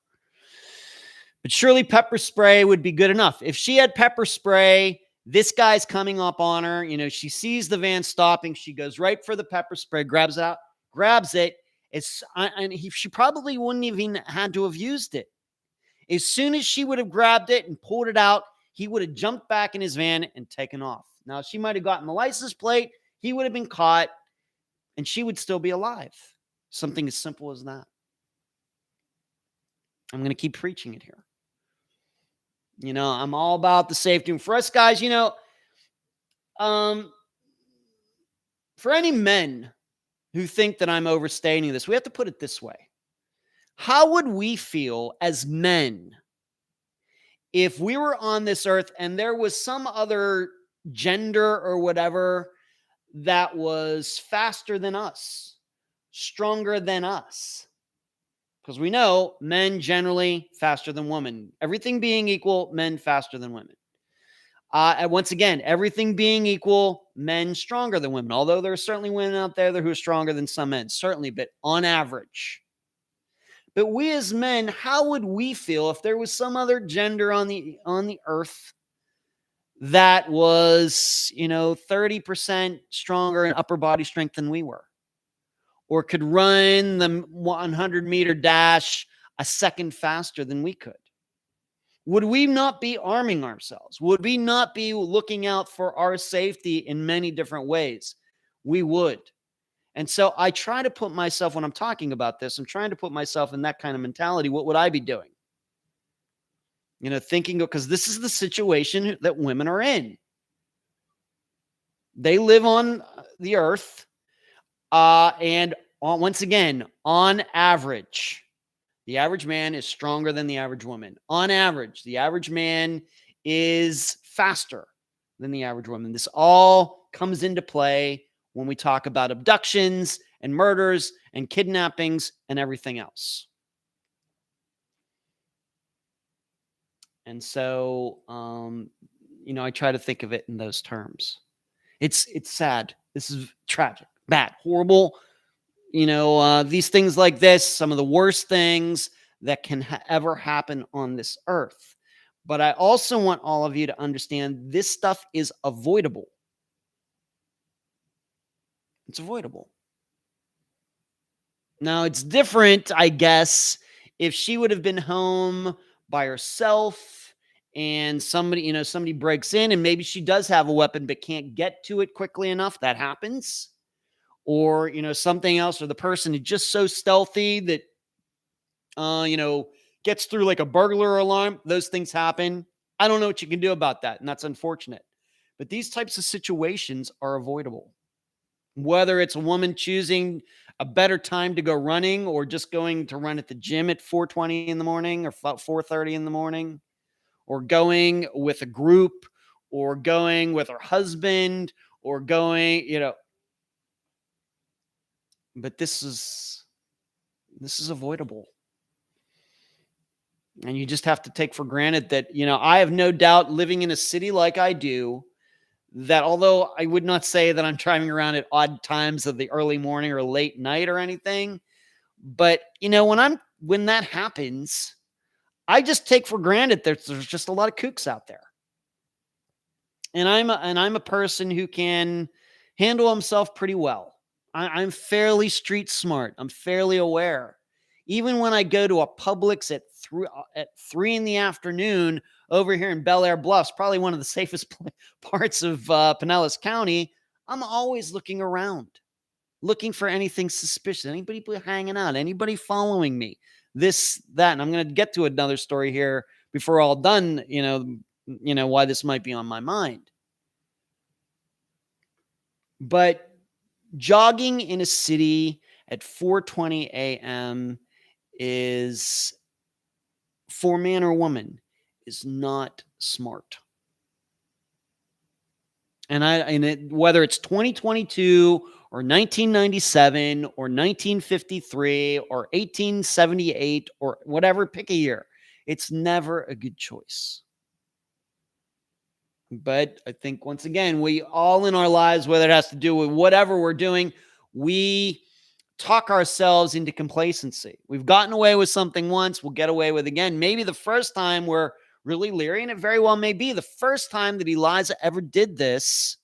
Speaker 1: But surely pepper spray would be good enough. If she had pepper spray, this guy's coming up on her. You know, she sees the van stopping. She goes right for the pepper spray, grabs it. She probably wouldn't even had to have used it. As soon as she would have grabbed it and pulled it out, he would have jumped back in his van and taken off. Now, she might have gotten the license plate. He would have been caught, and she would still be alive. Something as simple as that. I'm going to keep preaching it here. You know, I'm all about the safety. And for us guys, you know, for any men who think that I'm overstating this, we have to put it this way. How would we feel as men if we were on this earth and there was some other gender or whatever that was faster than us, stronger than us? Because we know men generally faster than women. Everything being equal, men faster than women. And once again, everything being equal, men stronger than women. Although there are certainly women out there who are stronger than some men, certainly, but on average. But we as men, how would we feel if there was some other gender on the earth that was, 30% stronger in upper body strength than we were? Or could run the 100-meter dash a second faster than we could? Would we not be arming ourselves? Would we not be looking out for our safety in many different ways? We would. And so I try to put myself, when I'm talking about this, I'm trying to put myself in that kind of mentality. What would I be doing? Thinking, because this is the situation that women are in. They live on the earth. Once again, on average, the average man is stronger than the average woman. On average, the average man is faster than the average woman. This all comes into play when we talk about abductions and murders and kidnappings and everything else. And so, I try to think of it in those terms. It's sad. This is tragic, bad, horrible. These things like this, some of the worst things that can ever happen on this earth. But I also want all of you to understand this stuff is avoidable. It's avoidable. Now, it's different, I guess, if she would have been home by herself and somebody breaks in and maybe she does have a weapon but can't get to it quickly enough. That happens. Or, something else, or the person is just so stealthy that, gets through like a burglar alarm. Those things happen. I don't know what you can do about that, and that's unfortunate. But these types of situations are avoidable. Whether it's a woman choosing a better time to go running or just going to run at the gym at 4:20 in the morning or 4:30 in the morning, or going with a group, or going with her husband, or going, but this is avoidable. And you just have to take for granted that, I have no doubt, living in a city like I do, that although I would not say that I'm driving around at odd times of the early morning or late night or anything, but when that happens, I just take for granted that there's just a lot of kooks out there. And I'm a person who can handle himself pretty well. I'm fairly street smart. I'm fairly aware. Even when I go to a Publix at 3 in the afternoon over here in Bel Air Bluffs, probably one of the safest parts of Pinellas County, I'm always looking around, looking for anything suspicious. Anybody hanging out? Anybody following me? This, that. And I'm going to get to another story here before we're all done, why this might be on my mind. But jogging in a city at 4:20 a.m. is, for man or woman, is not smart. And whether it's 2022 or 1997 or 1953 or 1878 or whatever, pick a year, it's never a good choice. But I think once again, we all in our lives, whether it has to do with whatever we're doing, we talk ourselves into complacency. We've gotten away with something once, we'll get away with it again. Maybe the first time we're really leery, and it very well may be the first time that Eliza ever did this,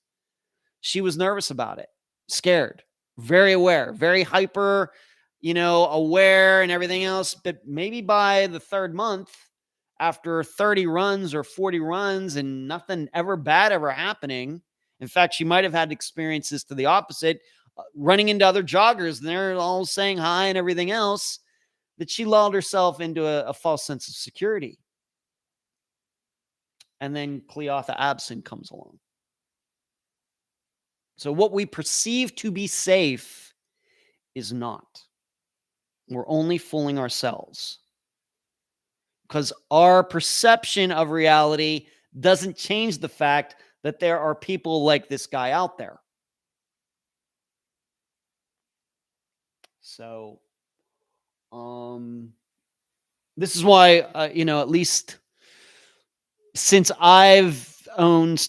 Speaker 1: she was nervous about it, scared, very aware, very hyper, aware and everything else. But maybe by the third month, after 30 runs or 40 runs and nothing ever bad ever happening, in fact, she might have had experiences to the opposite, running into other joggers and they're all saying hi and everything else, that she lulled herself into a false sense of security. And then Cleotha Absent comes along. So what we perceive to be safe is not. We're only fooling ourselves. Because our perception of reality doesn't change the fact that there are people like this guy out there. So, this is why, at least since I've owned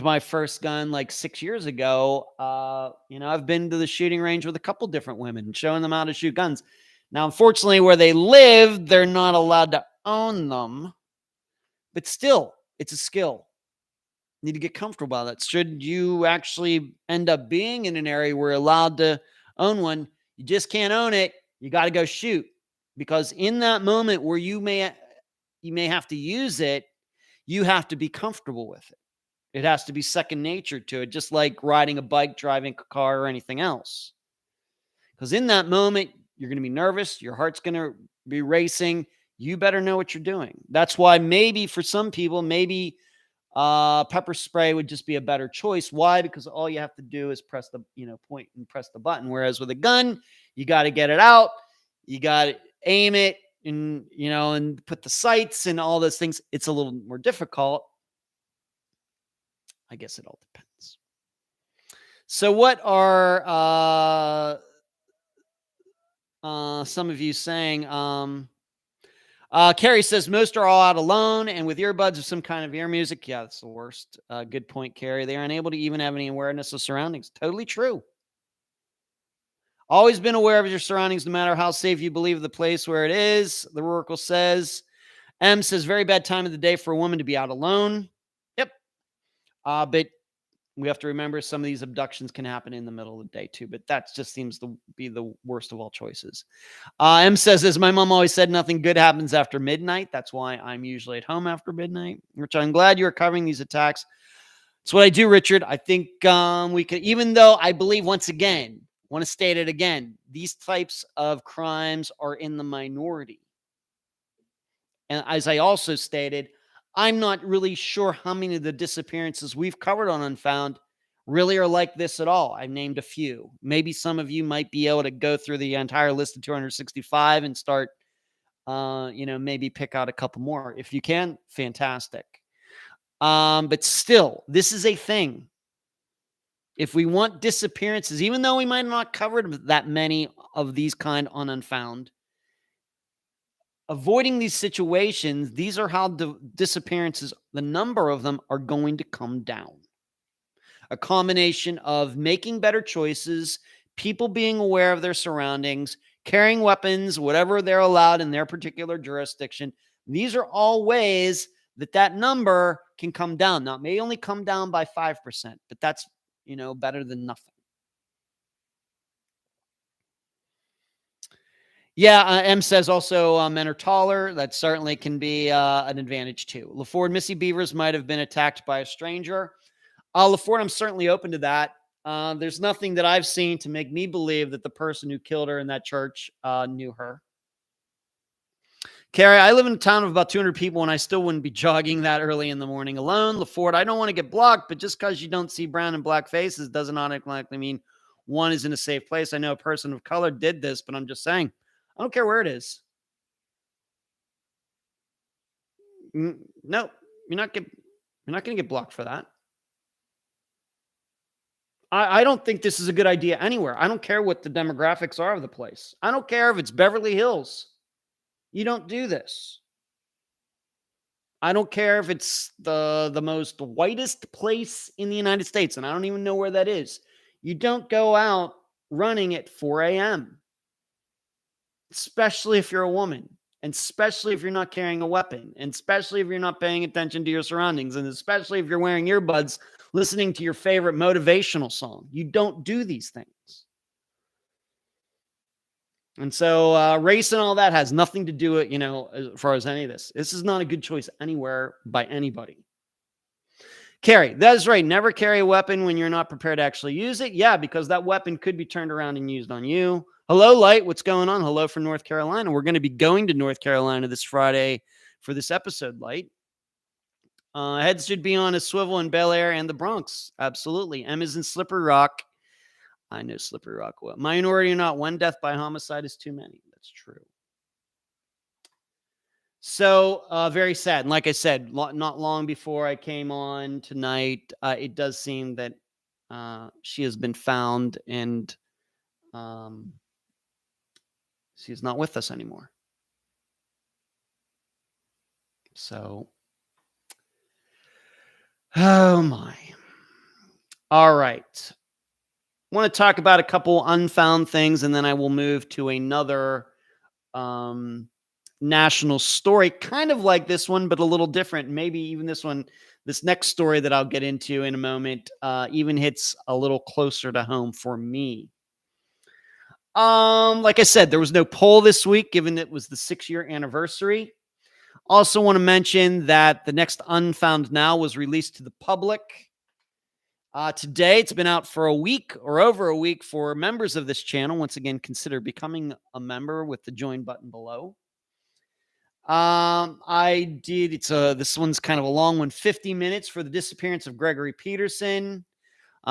Speaker 1: my first gun like 6 years ago, I've been to the shooting range with a couple different women, showing them how to shoot guns. Now, unfortunately, where they live, they're not allowed to own them, but still, it's a skill. You need to get comfortable with it. Should you actually end up being in an area where you're allowed to own one, you just can't own it. You got to go shoot, because in that moment where you may have to use it, you have to be comfortable with it. It has to be second nature to it, just like riding a bike, driving a car, or anything else. Because in that moment, you're going to be nervous. Your heart's going to be racing. You better know what you're doing. That's why maybe for some people, pepper spray would just be a better choice. Why? Because all you have to do is press the point and press the button. Whereas with a gun, you got to get it out. You got to aim it and put the sights and all those things. It's a little more difficult. I guess it all depends. So what are some of you saying? Carrie says most are all out alone and with earbuds or some kind of ear music. Yeah, that's the worst. Good point, Carrie. They are unable to even have any awareness of surroundings. Totally true. Always been aware of your surroundings, no matter how safe you believe the place where it is. The Oracle says. M says very bad time of the day for a woman to be out alone. Yep. But we have to remember some of these abductions can happen in the middle of the day too, but that just seems to be the worst of all choices. M says, as my mom always said, nothing good happens after midnight. That's why I'm usually at home after midnight. Rich, I'm glad you're covering these attacks. It's what I do, Richard. I think we could, even though I believe, once again, want to state it again, these types of crimes are in the minority. And as I also stated, I'm not really sure how many of the disappearances we've covered on Unfound really are like this at all. I've named a few. Maybe some of you might be able to go through the entire list of 265 and start, maybe pick out a couple more. If you can, fantastic. But still, this is a thing. If we want disappearances, even though we might not covered that many of these kind on Unfound, avoiding these situations, these are how the disappearances, the number of them are going to come down. A combination of making better choices, people being aware of their surroundings, carrying weapons, whatever they're allowed in their particular jurisdiction. These are all ways that number can come down. Now, it may only come down by 5%, but that's, better than nothing. Yeah, M says also men are taller. That certainly can be an advantage too. LaFord, Missy Beavers might have been attacked by a stranger. LaFord, I'm certainly open to that. There's nothing that I've seen to make me believe that the person who killed her in that church knew her. Carrie, I live in a town of about 200 people, and I still wouldn't be jogging that early in the morning alone. LaFord, I don't want to get blocked, but just because you don't see brown and black faces doesn't automatically mean one is in a safe place. I know a person of color did this, but I'm just saying, I don't care where it is. No, you're not going to get blocked for that. I don't think this is a good idea anywhere. I don't care what the demographics are of the place. I don't care if it's Beverly Hills. You don't do this. I don't care if it's the most whitest place in the United States, and I don't even know where that is. You don't go out running at 4 a.m., especially if you're a woman, and especially if you're not carrying a weapon, and especially if you're not paying attention to your surroundings, and especially if you're wearing earbuds listening to your favorite motivational song. You don't do these things. And so race and all that has nothing to do with, as far as any of this. This is not a good choice anywhere by anybody. Carry. That is right. Never carry a weapon when you're not prepared to actually use it. Yeah, because that weapon could be turned around and used on you. Hello, Light. What's going on? Hello from North Carolina. We're going to be going to North Carolina this Friday for this episode, Light. Heads should be on a swivel in Bel Air and the Bronx. Absolutely. M is in Slippery Rock. I know Slippery Rock well. Minority or not, one death by homicide is too many. That's true. So very sad. And like I said, not long before I came on tonight, it does seem that she has been found and she's not with us anymore. So, oh my. All right. I want to talk about a couple unfound things, and then I will move to another national story, kind of like this one, but a little different. Maybe even this next story that I'll get into in a moment, even hits a little closer to home for me. Like I said, there was no poll this week, given it was the 6-year anniversary. Also want to mention that the next Unfound Now was released to the public today. It's been out for a week or over a week for members of this channel. Once again, consider becoming a member with the join button below. This one's kind of a long one, 50 minutes for the disappearance of Gregory Peterson.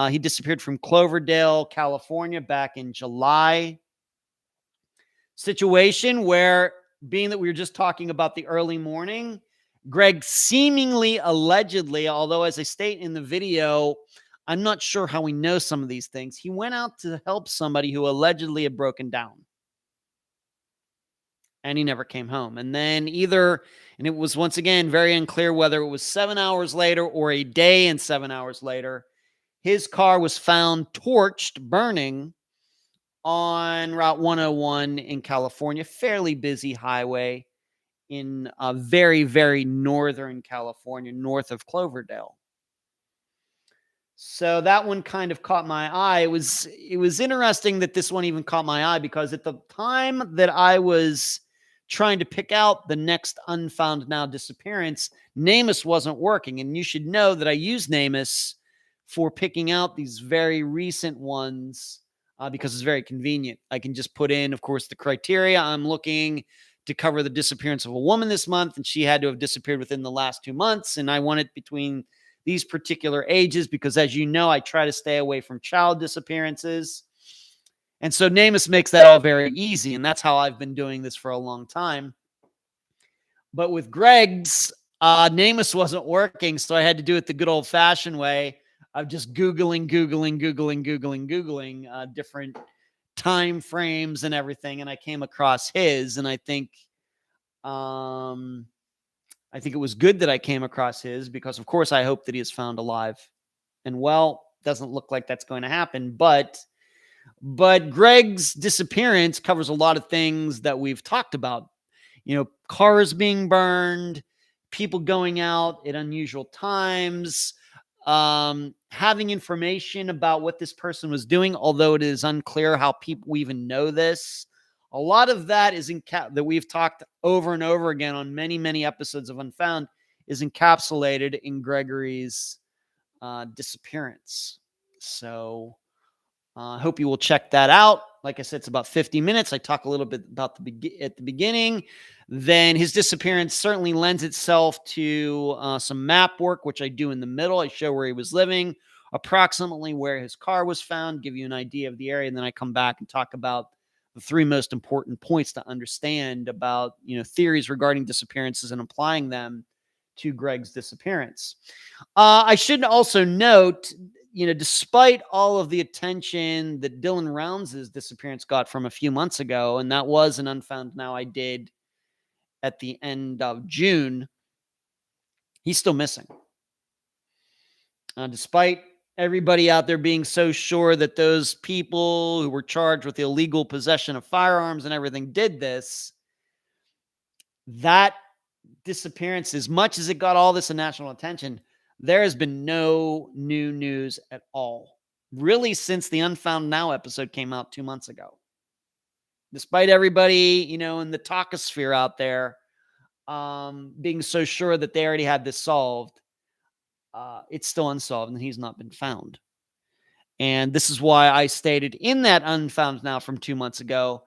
Speaker 1: He disappeared from Cloverdale, California back in July. Situation where, being that we were just talking about the early morning, Greg seemingly, allegedly, although as I state in the video, I'm not sure how we know some of these things, he went out to help somebody who allegedly had broken down. And he never came home. And then and it was once again very unclear whether it was 7 hours later or a day and 7 hours later, his car was found torched, burning on Route 101 in California, fairly busy highway in very, very northern California, north of Cloverdale. So that one kind of caught my eye. It was interesting that this one even caught my eye, because at the time that I was trying to pick out the next Unfound Now disappearance, NamUs wasn't working. And you should know that I use NamUs for picking out these very recent ones because it's very convenient. I can just put in, of course, the criteria. I'm looking to cover the disappearance of a woman this month, and she had to have disappeared within the last 2 months. And I want it between these particular ages because, as you know, I try to stay away from child disappearances. And so NamUs makes that all very easy, and that's how I've been doing this for a long time. But with Greg's, NamUs wasn't working, so I had to do it the good old-fashioned way of just Googling different time frames and everything, and I came across his, and I think it was good that I came across his, because, of course, I hope that he is found alive and well. Doesn't look like that's going to happen, but Greg's disappearance covers a lot of things that we've talked about. Cars being burned, people going out at unusual times, having information about what this person was doing, although it is unclear how people even know this. A lot of that is that we've talked over and over again on many, many episodes of Unfound, is encapsulated in Gregory's disappearance. So I hope you will check that out. Like I said, it's about 50 minutes. I talk a little bit about at the beginning. Then his disappearance certainly lends itself to some map work, which I do in the middle. I show where he was living, approximately where his car was found, give you an idea of the area, and then I come back and talk about the 3 most important points to understand about, theories regarding disappearances and applying them to Greg's disappearance. I should also note, despite all of the attention that Dylan Rounds' disappearance got from a few months ago, and that was an Unfound Now I did at the end of June, He's still missing. Despite everybody out there being so sure that those people who were charged with illegal possession of firearms and everything did this, that disappearance, as much as it got all this national attention, there has been no new news at all, really, since the Unfound Now episode came out 2 months ago. Despite everybody, in the talkosphere out there being so sure that they already had this solved, it's still unsolved and he's not been found. And this is why I stated in that Unfound Now from 2 months ago,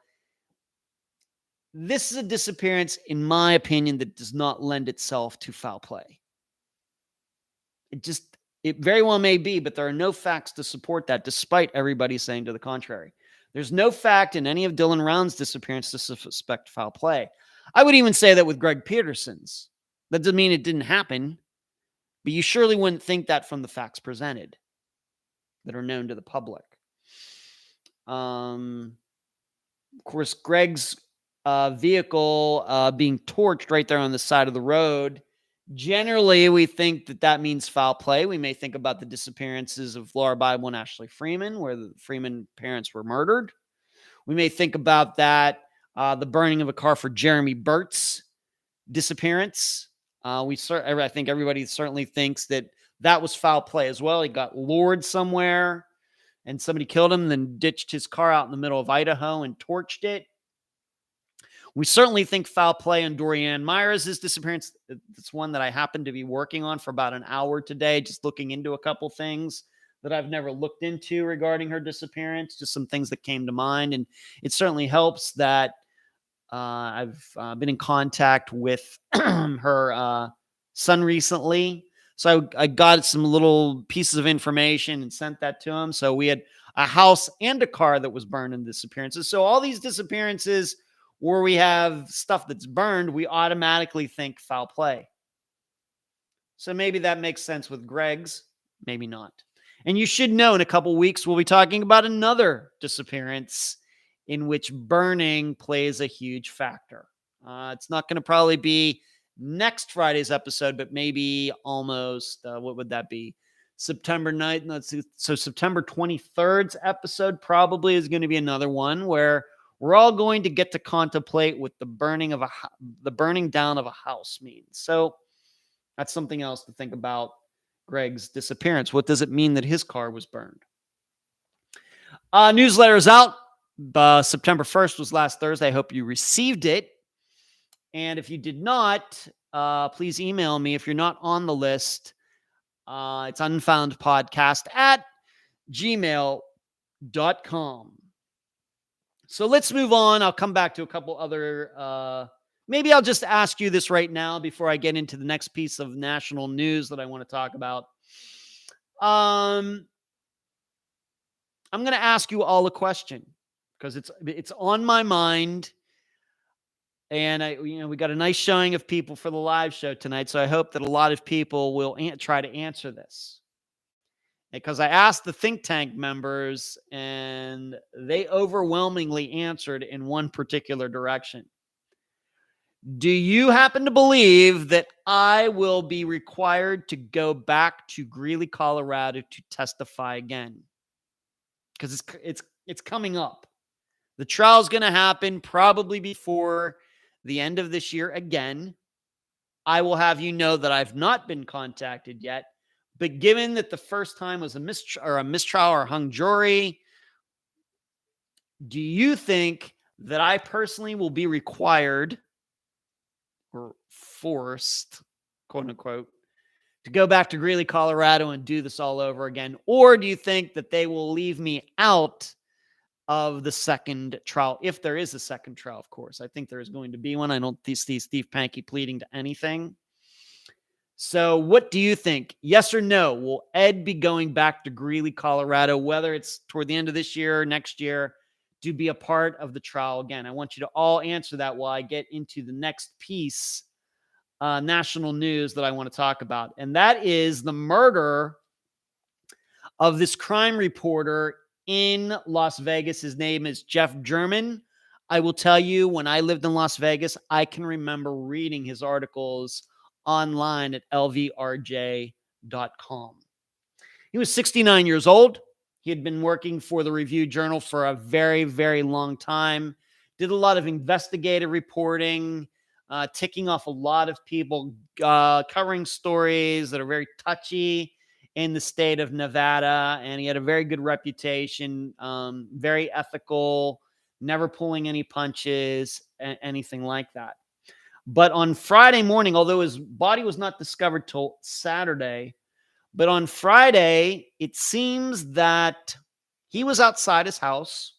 Speaker 1: this is a disappearance, in my opinion, that does not lend itself to foul play. It very well may be, but there are no facts to support that, despite everybody saying to the contrary. There's no fact in any of Dylan Round's disappearance to suspect foul play. I would even say that with Greg Peterson's. That doesn't mean it didn't happen, but you surely wouldn't think that from the facts presented that are known to the public. Of course, Greg's vehicle being torched right there on the side of the road. Generally, we think that means foul play. We may think about the disappearances of Laura Bible and Ashley Freeman, where the Freeman parents were murdered. We may think about that, the burning of a car for Jeremy Burt's disappearance. I think everybody certainly thinks that was foul play as well. He got lured somewhere and somebody killed him, then ditched his car out in the middle of Idaho and torched it. We certainly think foul play on Dorianne Myers' disappearance. It's one that I happen to be working on for about an hour today, just looking into a couple things that I've never looked into regarding her disappearance, just some things that came to mind. And it certainly helps that I've been in contact with her son recently. So I got some little pieces of information and sent that to him. So we had a house and a car that was burned in disappearances. So all these disappearances where we have stuff that's burned, we automatically think foul play. So maybe that makes sense with Greg's, maybe not. And you should know in a couple weeks, we'll be talking about another disappearance in which burning plays a huge factor. It's not going to probably be next Friday's episode, but maybe almost, what would that be? September 9th. Let's see. So September 23rd's episode probably is going to be another one where we're all going to get to contemplate what the burning down of a house means. So that's something else to think about Greg's disappearance. What does it mean that his car was burned? Newsletter is out. September 1st was last Thursday. I hope you received it. And if you did not, please email me. If you're not on the list, it's unfoundpodcast@gmail.com. So let's move on. I'll come back to a couple other, maybe I'll just ask you this right now before I get into the next piece of national news that I want to talk about. I'm going to ask you all a question because it's on my mind. And we got a nice showing of people for the live show tonight. So I hope that a lot of people will try to answer this. Because I asked the think tank members and they overwhelmingly answered in one particular direction. Do you happen to believe that I will be required to go back to Greeley, Colorado to testify again? Because it's coming up. The trial is going to happen probably before the end of this year again. I will have you know that I've not been contacted yet. But given that the first time was a mistrial or hung jury, do you think that I personally will be required or forced, quote unquote, to go back to Greeley, Colorado and do this all over again? Or do you think that they will leave me out of the second trial, if there is a second trial, of course? I think there is going to be one. I don't see Steve Pankey pleading to anything. So what do you think? Yes or no? Will Ed be going back to Greeley, Colorado, whether it's toward the end of this year or next year, to be a part of the trial again? I want you to all answer that while I get into the next piece, national news that I want to talk about. And that is the murder of this crime reporter in Las Vegas. His name is Jeff German. I will tell you, when I lived in Las Vegas, I can remember reading his articles online at lvrj.com. He was 69 years old. He had been working for the Review Journal for a very, very long time. Did a lot of investigative reporting, ticking off a lot of people, covering stories that are very touchy in the state of Nevada. And he had a very good reputation, very ethical, never pulling any punches, anything like that. But on Friday morning, although his body was not discovered till Saturday, but on Friday, it seems that he was outside his house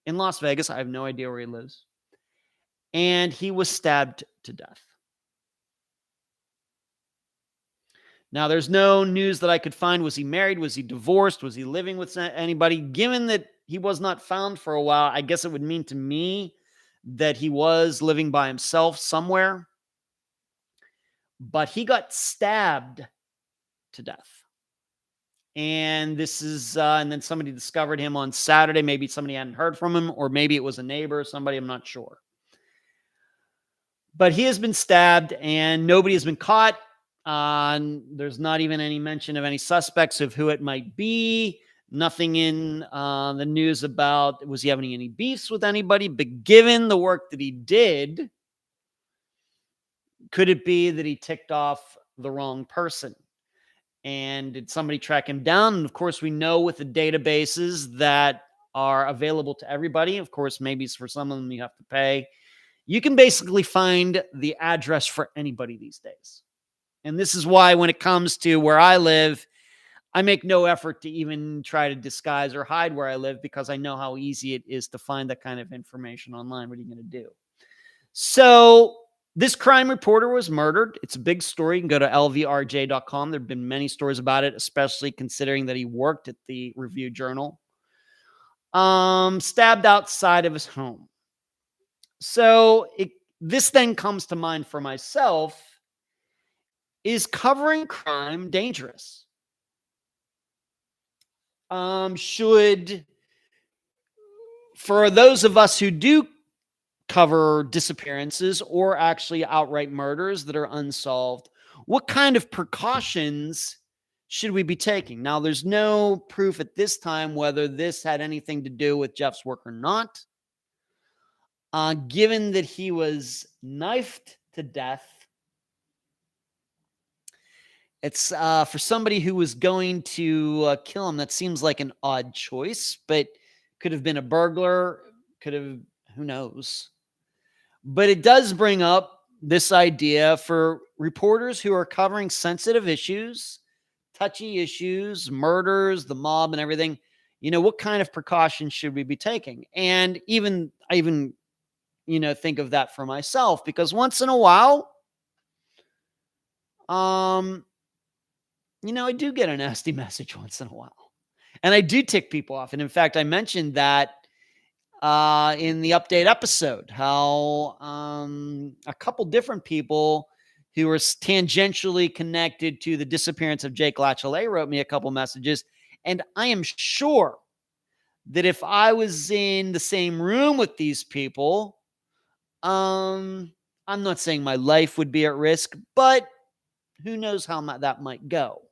Speaker 1: in Las Vegas. I have no idea where he lives. And he was stabbed to death. Now, there's no news that I could find. Was he married? Was he divorced? Was he living with anybody? Given that he was not found for a while, I guess it would mean to me that he was living by himself somewhere. But he got stabbed to death. And this is, and then somebody discovered him on Saturday. Maybe somebody hadn't heard from him, or maybe it was a neighbor or somebody, I'm not sure. But he has been stabbed and nobody has been caught. There's not even any mention of any suspects of who it might be. Nothing in the news about, was he having any beefs with anybody? But given the work that he did, could it be that he ticked off the wrong person? And did somebody track him down? And of course, we know with the databases that are available to everybody, of course, maybe for some of them you have to pay. You can basically find the address for anybody these days. And this is why when it comes to where I live, I make no effort to even try to disguise or hide where I live, because I know how easy it is to find that kind of information online. What are you going to do? So this crime reporter was murdered. It's a big story. You can go to lvrj.com. There have been many stories about it, especially considering that he worked at the Review Journal. Stabbed outside of his home. So this then comes to mind for myself. Is covering crime dangerous? Should, for those of us who do cover disappearances or actually outright murders that are unsolved, what kind of precautions should we be taking? Now, there's no proof at this time whether this had anything to do with Jeff's work or not. Given that he was knifed to death, it's for somebody who was going to kill him, that seems like an odd choice, but could have been a burglar, could have, who knows? But it does bring up this idea for reporters who are covering sensitive issues, touchy issues, murders, the mob and everything. You know, what kind of precautions should we be taking? And I even, think of that for myself, because once in a while, I do get a nasty message once in a while, and I do tick people off. And in fact, I mentioned that in the update episode, how a couple different people who were tangentially connected to the disappearance of Jake LaChale wrote me a couple messages. And I am sure that if I was in the same room with these people, I'm not saying my life would be at risk, but who knows how that might go.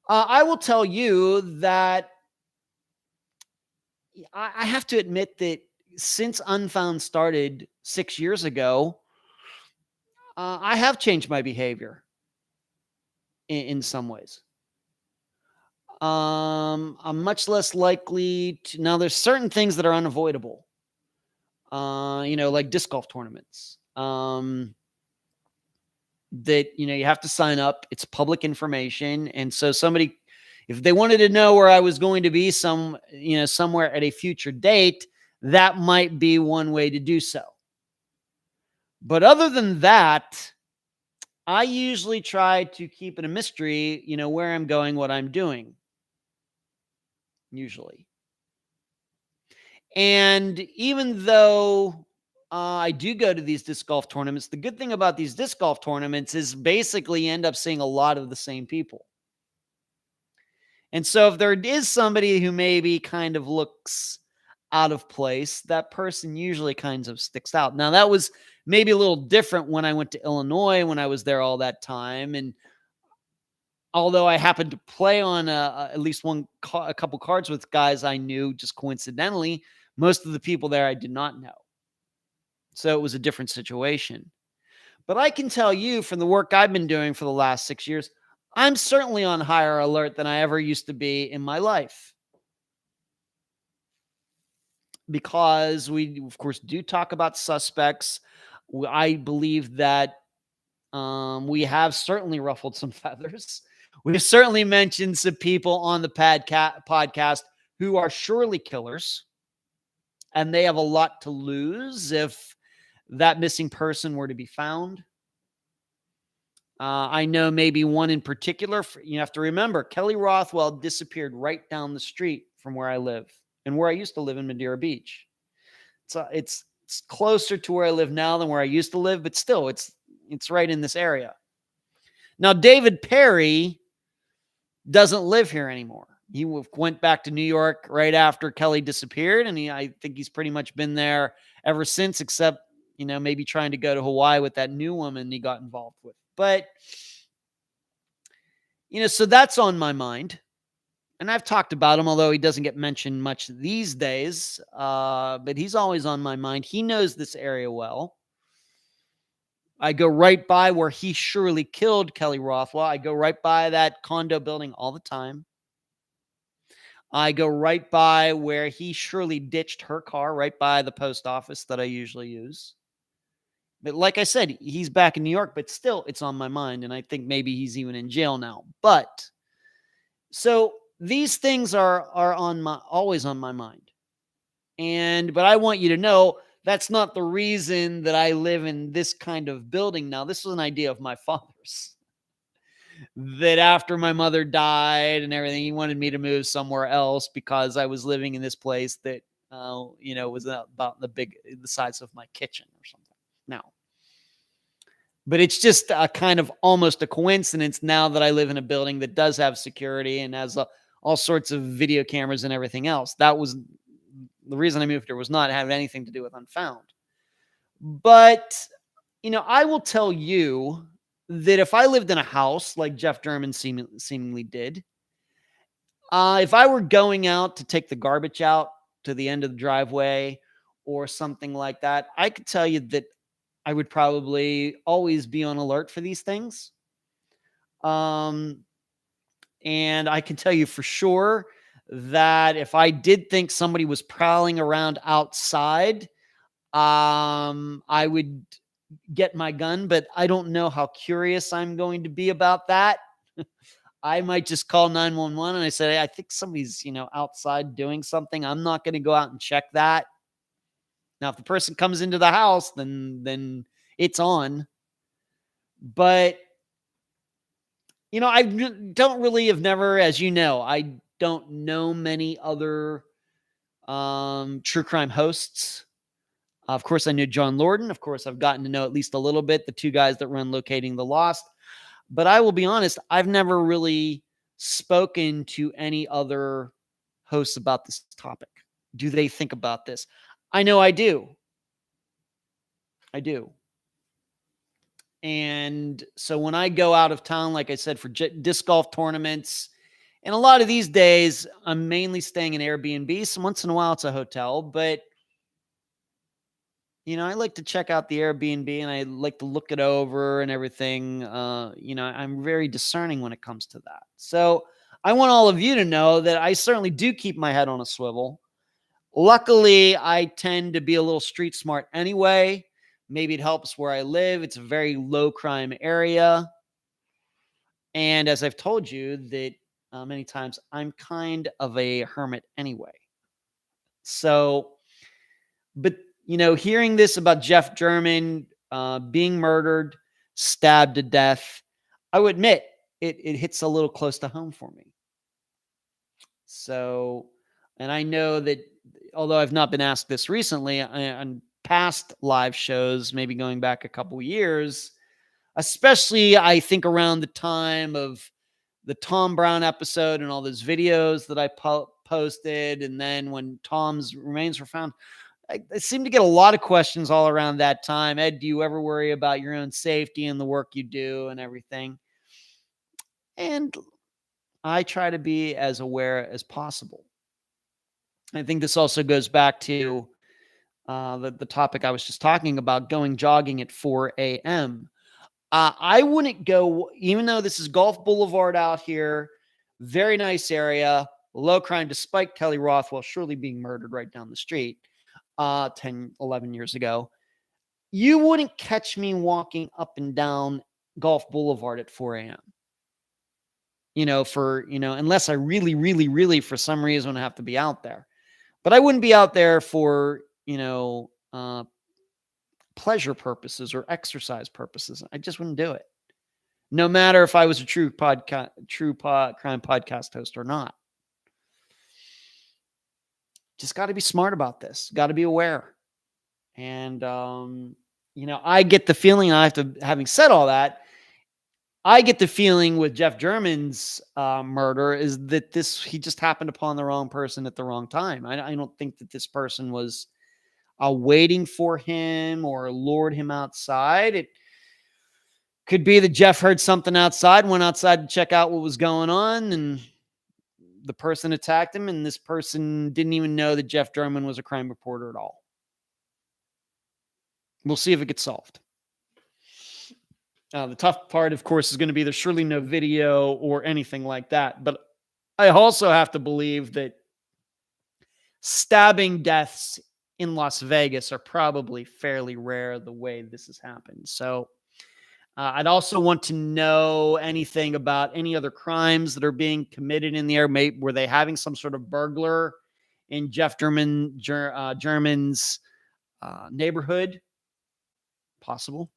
Speaker 1: I will tell you that I have to admit that since Unfound started 6 years ago, I have changed my behavior in some ways. I'm much less likely to. Now, there's certain things that are unavoidable, like disc golf tournaments. That, you have to sign up. It's public information. And so somebody, if they wanted to know where I was going to be somewhere at a future date, that might be one way to do so. But other than that, I usually try to keep it a mystery, where I'm going, what I'm doing. Usually. And even though I do go to these disc golf tournaments, the good thing about these disc golf tournaments is basically you end up seeing a lot of the same people. And so if there is somebody who maybe kind of looks out of place, that person usually kind of sticks out. Now, that was maybe a little different when I went to Illinois, when I was there all that time. And although I happened to play on at least a couple cards with guys I knew just coincidentally, most of the people there I did not know. So it was a different situation. But I can tell you from the work I've been doing for the last 6 years, I'm certainly on higher alert than I ever used to be in my life. Because we, of course, do talk about suspects. I believe that we have certainly ruffled some feathers. We've certainly mentioned some people on the podcast who are surely killers, and they have a lot to lose if that missing person were to be found. I know maybe one in particular. You have to remember, Kelly Rothwell disappeared right down the street from where I live and where I used to live in Madeira Beach. It's closer to where I live now than where I used to live, but still, it's right in this area. Now, David Perry doesn't live here anymore. He went back to New York right after Kelly disappeared, and I think he's pretty much been there ever since, except, maybe trying to go to Hawaii with that new woman he got involved with. But, so that's on my mind. And I've talked about him, although he doesn't get mentioned much these days. But he's always on my mind. He knows this area well. I go right by where he surely killed Kelly Rothwell. I go right by that condo building all the time. I go right by where he surely ditched her car, right by the post office that I usually use. But like I said, he's back in New York, but still it's on my mind. And I think maybe he's even in jail now. But so these things are always on my mind. But I want you to know that's not the reason that I live in this kind of building now. This was an idea of my father's. That after my mother died and everything, he wanted me to move somewhere else because I was living in this place that, was about the size of my kitchen or something. Now, but it's just a kind of almost a coincidence now that I live in a building that does have security and has all sorts of video cameras and everything else. That was the reason I moved here, was not having anything to do with Unfound. But, I will tell you that if I lived in a house like Jeff German seemingly did, if I were going out to take the garbage out to the end of the driveway or something like that, I could tell you that I would probably always be on alert for these things. And I can tell you for sure that if I did think somebody was prowling around outside, I would get my gun, but I don't know how curious I'm going to be about that. I might just call 911 and I say, I think somebody's, outside doing something. I'm not going to go out and check that. Now, if the person comes into the house, then it's on. But, I don't really have never, as you know, I don't know many other true crime hosts. Of course, I knew John Lorden. Of course, I've gotten to know at least a little bit the two guys that run Locating the Lost. But I will be honest, I've never really spoken to any other hosts about this topic. Do they think about this? I know I do. I do. And so when I go out of town, like I said, for disc golf tournaments, and a lot of these days, I'm mainly staying in Airbnb. So once in a while, it's a hotel. But, I like to check out the Airbnb and I like to look it over and everything. I'm very discerning when it comes to that. So I want all of you to know that I certainly do keep my head on a swivel. Luckily, I tend to be a little street smart anyway. Maybe it helps where I live. It's a very low crime area. And as I've told you that many times, I'm kind of a hermit anyway. So, but, hearing this about Jeff German being murdered, stabbed to death, I would admit it hits a little close to home for me. So, and I know that although I've not been asked this recently on past live shows, maybe going back a couple of years, especially I think around the time of the Tom Brown episode and all those videos that I posted. And then when Tom's remains were found, I seem to get a lot of questions all around that time. Ed, do you ever worry about your own safety and the work you do and everything? And I try to be as aware as possible. I think this also goes back to the topic I was just talking about, going jogging at 4 a.m. I wouldn't go, even though this is Gulf Boulevard out here, very nice area, low crime, despite Kelly Rothwell surely being murdered right down the street 10, 11 years ago. You wouldn't catch me walking up and down Gulf Boulevard at 4 a.m. Unless I really, really, really, for some reason, have to be out there. But I wouldn't be out there for, pleasure purposes or exercise purposes. I just wouldn't do it. No matter if I was a true crime podcast host or not. Just got to be smart about this. Got to be aware. And, I get the feeling, having said all that, I get the feeling with Jeff German's murder is that he just happened upon the wrong person at the wrong time. I don't think that this person was waiting for him or lured him outside. It could be that Jeff heard something outside, went outside to check out what was going on, and the person attacked him, and this person didn't even know that Jeff German was a crime reporter at all. We'll see if it gets solved. The tough part, of course, is going to be there's surely no video or anything like that. But I also have to believe that stabbing deaths in Las Vegas are probably fairly rare the way this has happened. So I'd also want to know anything about any other crimes that are being committed in the area. Were they having some sort of burglar in Jeff German's neighborhood? Possible.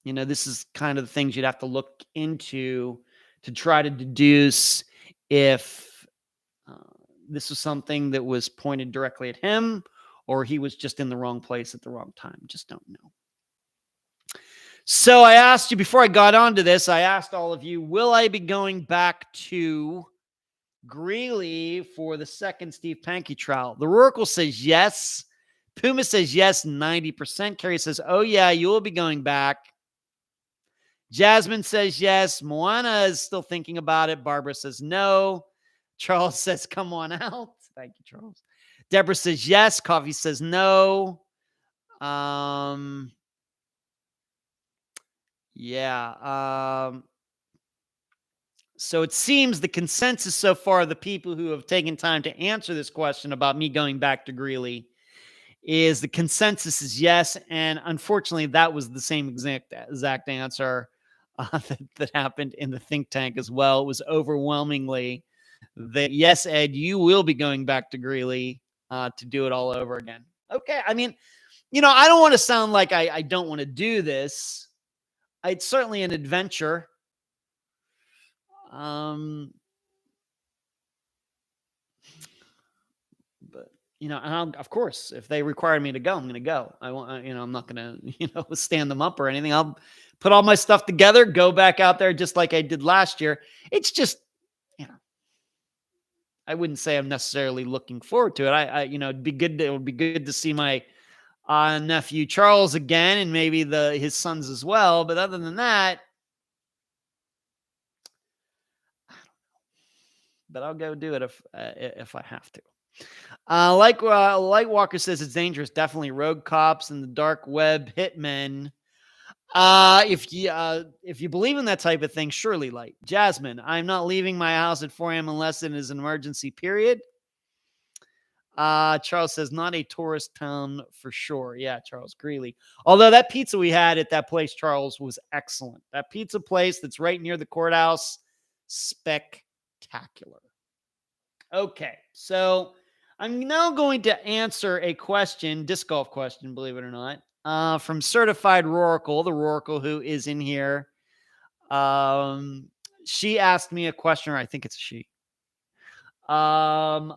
Speaker 1: This is kind of the things you'd have to look into to try to deduce if this was something that was pointed directly at him or he was just in the wrong place at the wrong time. Just don't know. So I asked you, before I got onto this, I asked all of you, will I be going back to Greeley for the second Steve Pankey trial? The Oracle says yes. Puma says yes, 90%. Carrie says, oh yeah, you will be going back. Jasmine says yes. Moana is still thinking about it. Barbara says no. Charles says, come on out. Thank you, Charles. Deborah says yes. Coffee says no. So it seems the consensus so far, the people who have taken time to answer this question about me going back to Greeley, is the consensus is yes. And unfortunately, that was the same exact answer that happened in the think tank as well. It was overwhelmingly that yes, Ed, you will be going back to Greeley to do it all over again. Okay. I mean, I don't want to sound like I don't want to do this. It's certainly an adventure. But of course, if they require me to go, I'm going to go. I won't, I'm not going to, stand them up or anything. I'll put all my stuff together, go back out there just like I did last year. It's just, I wouldn't say I'm necessarily looking forward to it. It'd be good. It would be good to see my nephew Charles again, and maybe his sons as well. But other than that, I don't know. But I'll go do it if I have to. Light Walker says it's dangerous. Definitely rogue cops and the dark web hitmen. If you believe in that type of thing, surely Light. Jasmine, I'm not leaving my house at 4 a.m. unless it is an emergency period. Charles says not a tourist town for sure. Yeah, Charles, Greeley. Although that pizza we had at that place, Charles, was excellent. That pizza place that's right near the courthouse, spectacular. Okay, so I'm now going to answer a question, disc golf question, believe it or not, from Certified Roracle, the Roracle who is in here. She asked me a question, or I think it's a she, of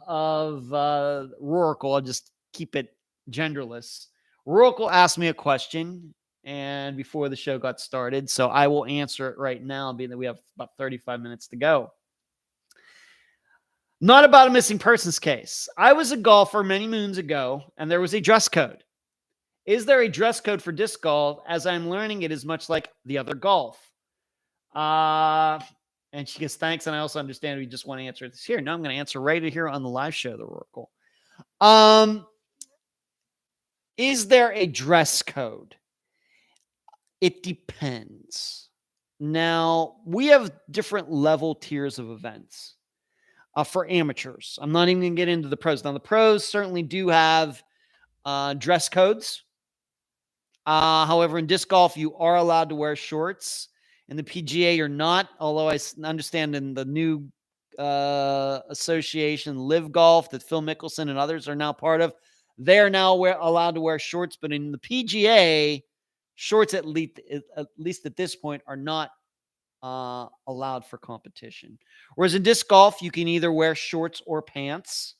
Speaker 1: Roracle. I'll just keep it genderless. Roracle asked me a question, and before the show got started, so I will answer it right now, being that we have about 35 minutes to go. Not about a missing persons case. I was a golfer many moons ago, and there was a dress code. Is there a dress code for disc golf? As I'm learning, it is much like the other golf. Uh, and she goes, thanks. And I also understand we just want to answer this here. No, I'm going to answer right here on the live show, the Oracle. Is there a dress code? It depends. Now, we have different level tiers of events for amateurs. I'm not even going to get into the pros. Now, the pros certainly do have dress codes. However, in disc golf, you are allowed to wear shorts. In the PGA, you're not, although I understand in the new association, Live Golf, that Phil Mickelson and others are now part of, they are now allowed to wear shorts. But in the PGA, shorts, at least at this point, are not allowed for competition. Whereas in disc golf, you can either wear shorts or pants.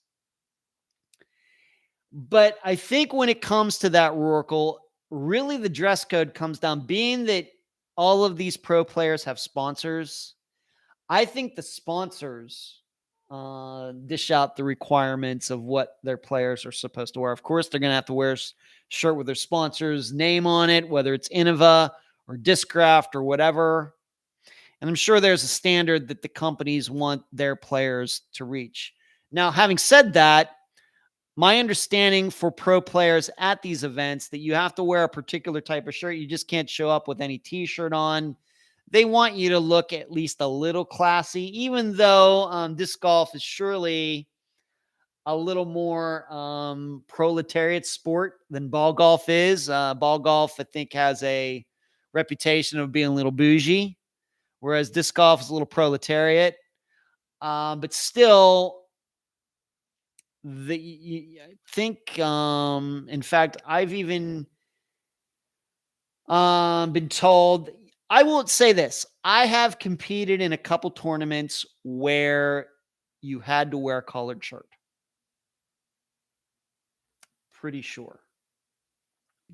Speaker 1: But I think when it comes to that, Roracle, really the dress code comes down, being that all of these pro players have sponsors. I think the sponsors dish out the requirements of what their players are supposed to wear. Of course, they're going to have to wear a shirt with their sponsor's name on it, whether it's Innova or Discraft or whatever. And I'm sure there's a standard that the companies want their players to reach. Now, having said that, my understanding for pro players at these events that you have to wear a particular type of shirt. You just can't show up with any t-shirt on. They want you to look at least a little classy, even though disc golf is surely a little more proletariat sport than ball golf is. Ball golf, I think, has a reputation of being a little bougie, whereas disc golf is a little proletariat. But still, I think, in fact, I've even been told, I will say this. I have competed in a couple tournaments where you had to wear a collared shirt. Pretty sure.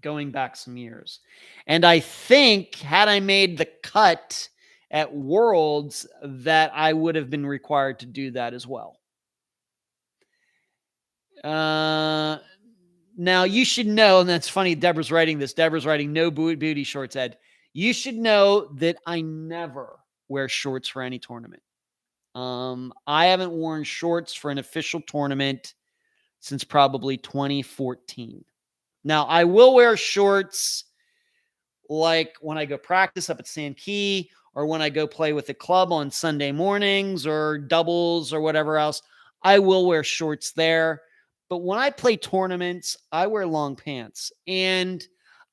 Speaker 1: Going back some years. And I think had I made the cut at Worlds, that I would have been required to do that as well. Now you should know, and that's funny, Deborah's writing this. Deborah's writing, no booty shorts, Ed. You should know that I never wear shorts for any tournament. I haven't worn shorts for an official tournament since probably 2014. Now, I will wear shorts like when I go practice up at Sand Key, or when I go play with the club on Sunday mornings or doubles or whatever else. I will wear shorts there. But when I play tournaments, I wear long pants. And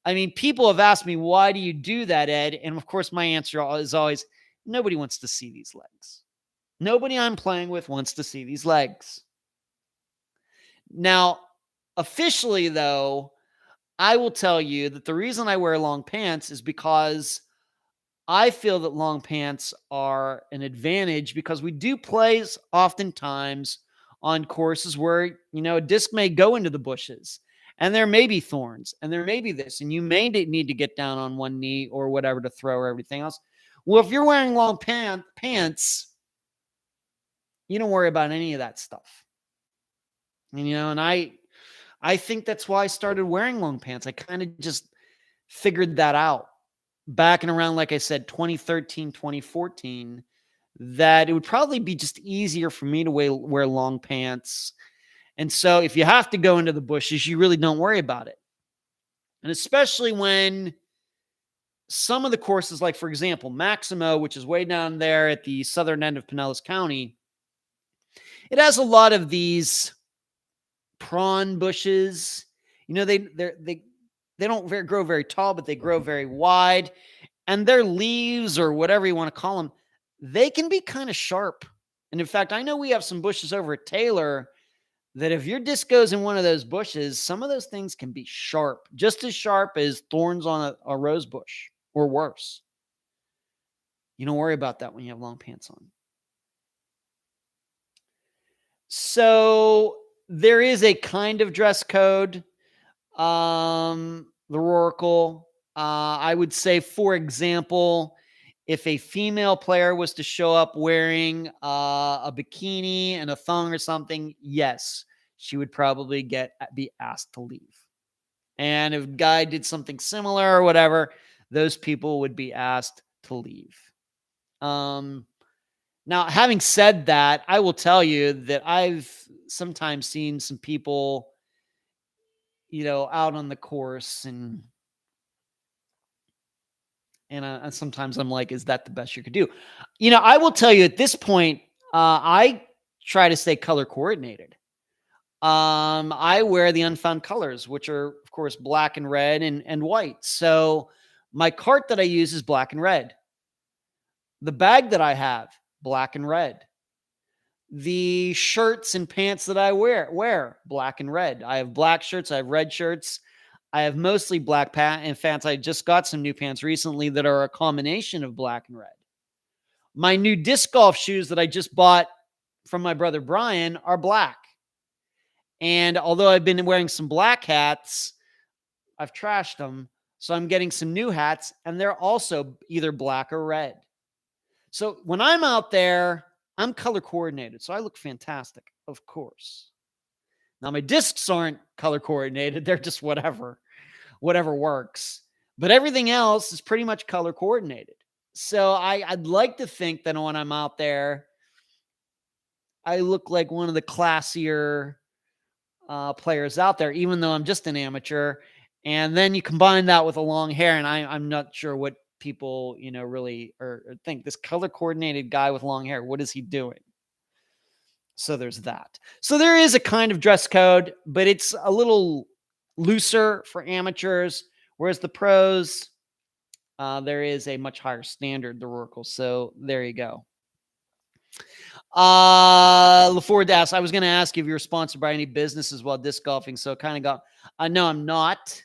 Speaker 1: I mean, people have asked me, why do you do that, Ed? And of course, my answer is always, nobody wants to see these legs. Nobody I'm playing with wants to see these legs. Now, officially, though, I will tell you that the reason I wear long pants is because I feel that long pants are an advantage, because we do play oftentimes on courses where, a disc may go into the bushes and there may be thorns and there may be this, and you may need to get down on one knee or whatever to throw or everything else. Well, if you're wearing long pants, you don't worry about any of that stuff. And I think that's why I started wearing long pants. I kind of just figured that out back in around, like I said, 2013, 2014, that it would probably be just easier for me to wear long pants. And so if you have to go into the bushes, you really don't worry about it. And especially when some of the courses, like, for example, Maximo, which is way down there at the southern end of Pinellas County, it has a lot of these prawn bushes. They don't grow very tall, but they grow very wide. And their leaves, or whatever you want to call them, they can be kind of sharp. And in fact, I know we have some bushes over at Taylor that if your disc goes in one of those bushes, some of those things can be sharp, just as sharp as thorns on a rose bush, or worse. You don't worry about that when you have long pants on. So there is a kind of dress code, the Roracle. I would say, for example, if a female player was to show up wearing a bikini and a thong or something, yes, she would probably be asked to leave. And if a guy did something similar or whatever, those people would be asked to leave. Now, having said that, I will tell you that I've sometimes seen some people, out on the course, and sometimes I'm like, is that the best you could do? I will tell you at this point, I try to stay color coordinated. I wear the Unfound colors, which are, of course, black and red and white. So my cart that I use is black and red. The bag that I have, black and red. The shirts and pants that I wear black and red. I have black shirts. I have red shirts. I have mostly black pants. In fact, I just got some new pants recently that are a combination of black and red. My new disc golf shoes that I just bought from my brother Brian are black. And although I've been wearing some black hats, I've trashed them. So I'm getting some new hats, and they're also either black or red. So when I'm out there, I'm color coordinated. So I look fantastic, of course. Now, my discs aren't color coordinated. They're just whatever works. But everything else is pretty much color coordinated. So I'd like to think that when I'm out there, I look like one of the classier players out there, even though I'm just an amateur. And then you combine that with a long hair, and I'm not sure what people, really or think. This color coordinated guy with long hair, what is he doing? So there's that. So there is a kind of dress code, but it's a little looser for amateurs, whereas the pros, there is a much higher standard, the Rorkel. So there you go. LaFord asks, I was going to ask if you were sponsored by any businesses while disc golfing, so kind of got, no, I'm not.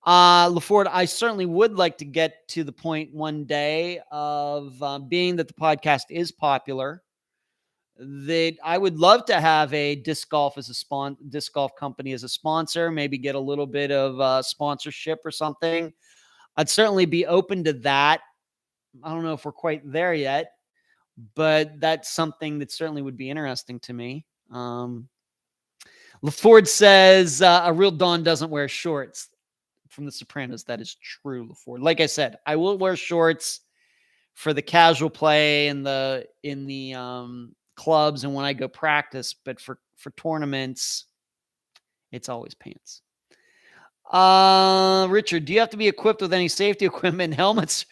Speaker 1: LaFord, I certainly would like to get to the point one day of being that the podcast is popular, that I would love to have a disc golf company as a sponsor, maybe get a little bit of sponsorship or something. I'd certainly be open to that. I don't know if we're quite there yet, but that's something that certainly would be interesting to me. LaFord says a real Don doesn't wear shorts. From The Sopranos, that is true, LaFord. Like I said, I will wear shorts for the casual play in the clubs and when I go practice, but for tournaments, it's always pants. Richard, do you have to be equipped with any safety equipment, helmets?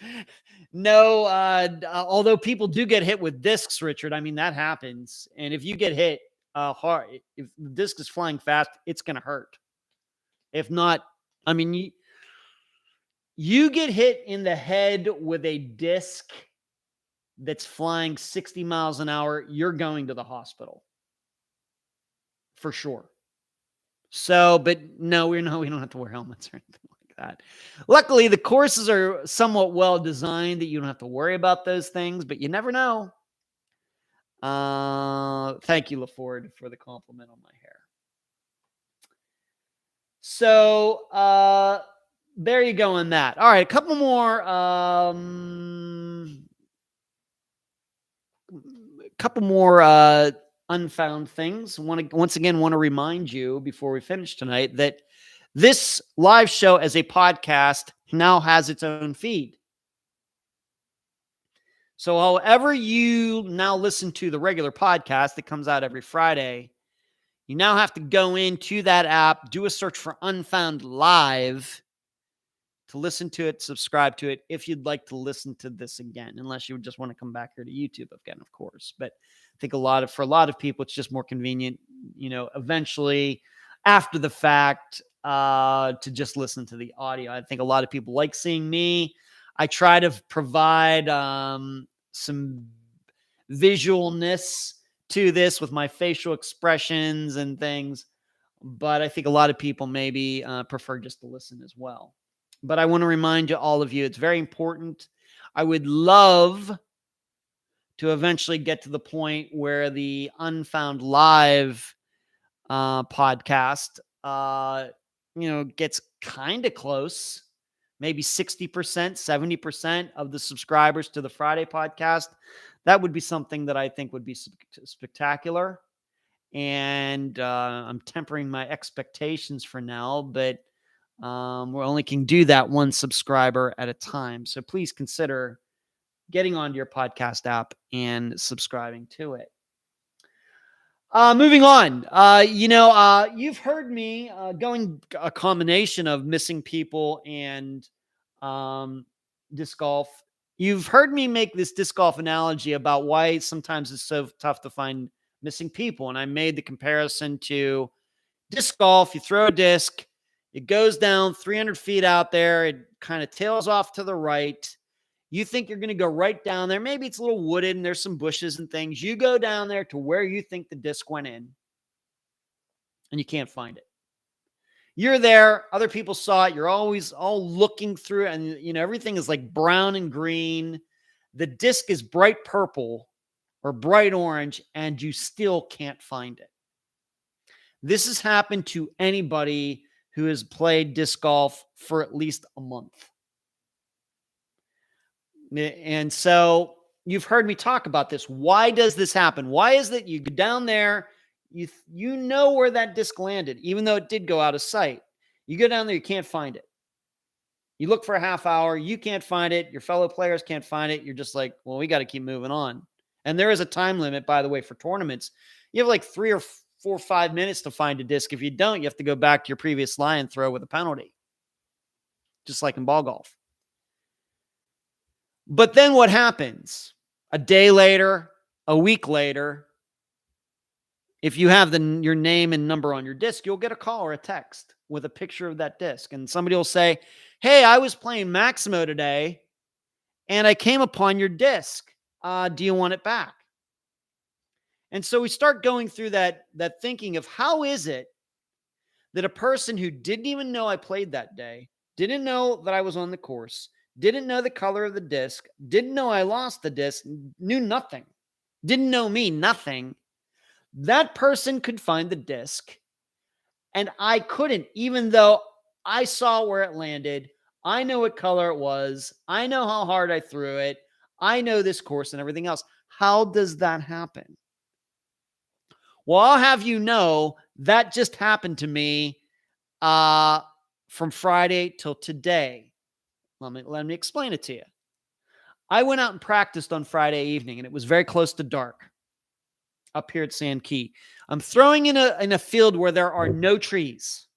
Speaker 1: No, although people do get hit with discs, Richard. I mean, that happens. And if you get hit hard, if the disc is flying fast, it's going to hurt. If not, I mean, you get hit in the head with a disc that's flying 60 miles an hour, you're going to the hospital. For sure. So, but no, we don't have to wear helmets or anything like that. Luckily, the courses are somewhat well designed that you don't have to worry about those things, but you never know. Thank you, LaFord, for the compliment on my hair. So, there you go on that. All right, a couple more unfound things. Once again want to remind you before we finish tonight that this live show as a podcast now has its own feed. So however you now listen to the regular podcast that comes out every Friday, you now have to go into that app, do a search for Unfound Live to listen to it, subscribe to it if you'd like to listen to this again, unless you just want to come back here to YouTube again, of course. But I think for a lot of people, it's just more convenient, eventually after the fact to just listen to the audio. I think a lot of people like seeing me. I try to provide some visualness to this with my facial expressions and things, but I think a lot of people maybe prefer just to listen as well. But I want to remind all of you, it's very important. I would love to eventually get to the point where the Unfound Live podcast, gets kind of close maybe 60%, 70% of the subscribers to the Friday podcast. That would be something that I think would be spectacular. And I'm tempering my expectations for now, but we only can do that one subscriber at a time. So please consider getting onto your podcast app and subscribing to it. Moving on, you've heard me going a combination of missing people and disc golf. You've heard me make this disc golf analogy about why sometimes it's so tough to find missing people. And I made the comparison to disc golf. You throw a disc, it goes down 300 feet out there. It kind of tails off to the right. You think you're going to go right down there. Maybe it's a little wooded and there's some bushes and things. You go down there to where you think the disc went in and you can't find it. You're there. Other people saw it. You're always all looking through it. And, everything is like brown and green. The disc is bright purple or bright orange, and you still can't find it. This has happened to anybody who has played disc golf for at least a month. And so you've heard me talk about this. Why does this happen? Why is that you go down there, you know where that disc landed, even though it did go out of sight. You go down there, you can't find it. You look for a half hour, you can't find it. Your fellow players can't find it. You're just like, well, we got to keep moving on. And there is a time limit, by the way, for tournaments. You have like 3 or 4 or 5 minutes to find a disc. If you don't, you have to go back to your previous lie and throw with a penalty, just like in ball golf. But then what happens? A day later, a week later, if you have your name and number on your disc, you'll get a call or a text with a picture of that disc. And somebody will say, hey, I was playing Maximo today and I came upon your disc. Do you want it back? And so we start going through that thinking of how is it that a person who didn't even know I played that day, didn't know that I was on the course, didn't know the color of the disc, didn't know I lost the disc, knew nothing, didn't know me, nothing. That person could find the disc and I couldn't, even though I saw where it landed. I know what color it was. I know how hard I threw it. I know this course and everything else. How does that happen? Well, I'll have you know that just happened to me from Friday till today. Let me explain it to you. I went out and practiced on Friday evening, and it was very close to dark up here at Sand Key. I'm throwing in a field where there are no trees.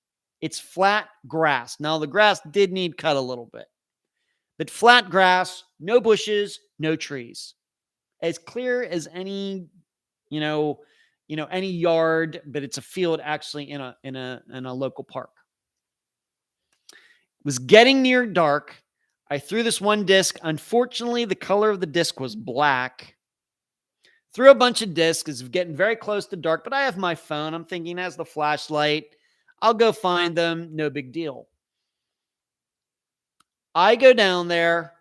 Speaker 1: It's flat grass. Now, the grass did need cut a little bit, but flat grass, no bushes, no trees. As clear as any, any yard, but it's a field actually in a local park. It was getting near dark. I threw this one disc. Unfortunately, the color of the disc was black. Threw a bunch of discs. It's getting very close to dark, but I have my phone. I'm thinking as the flashlight, I'll go find them. No big deal. I go down there.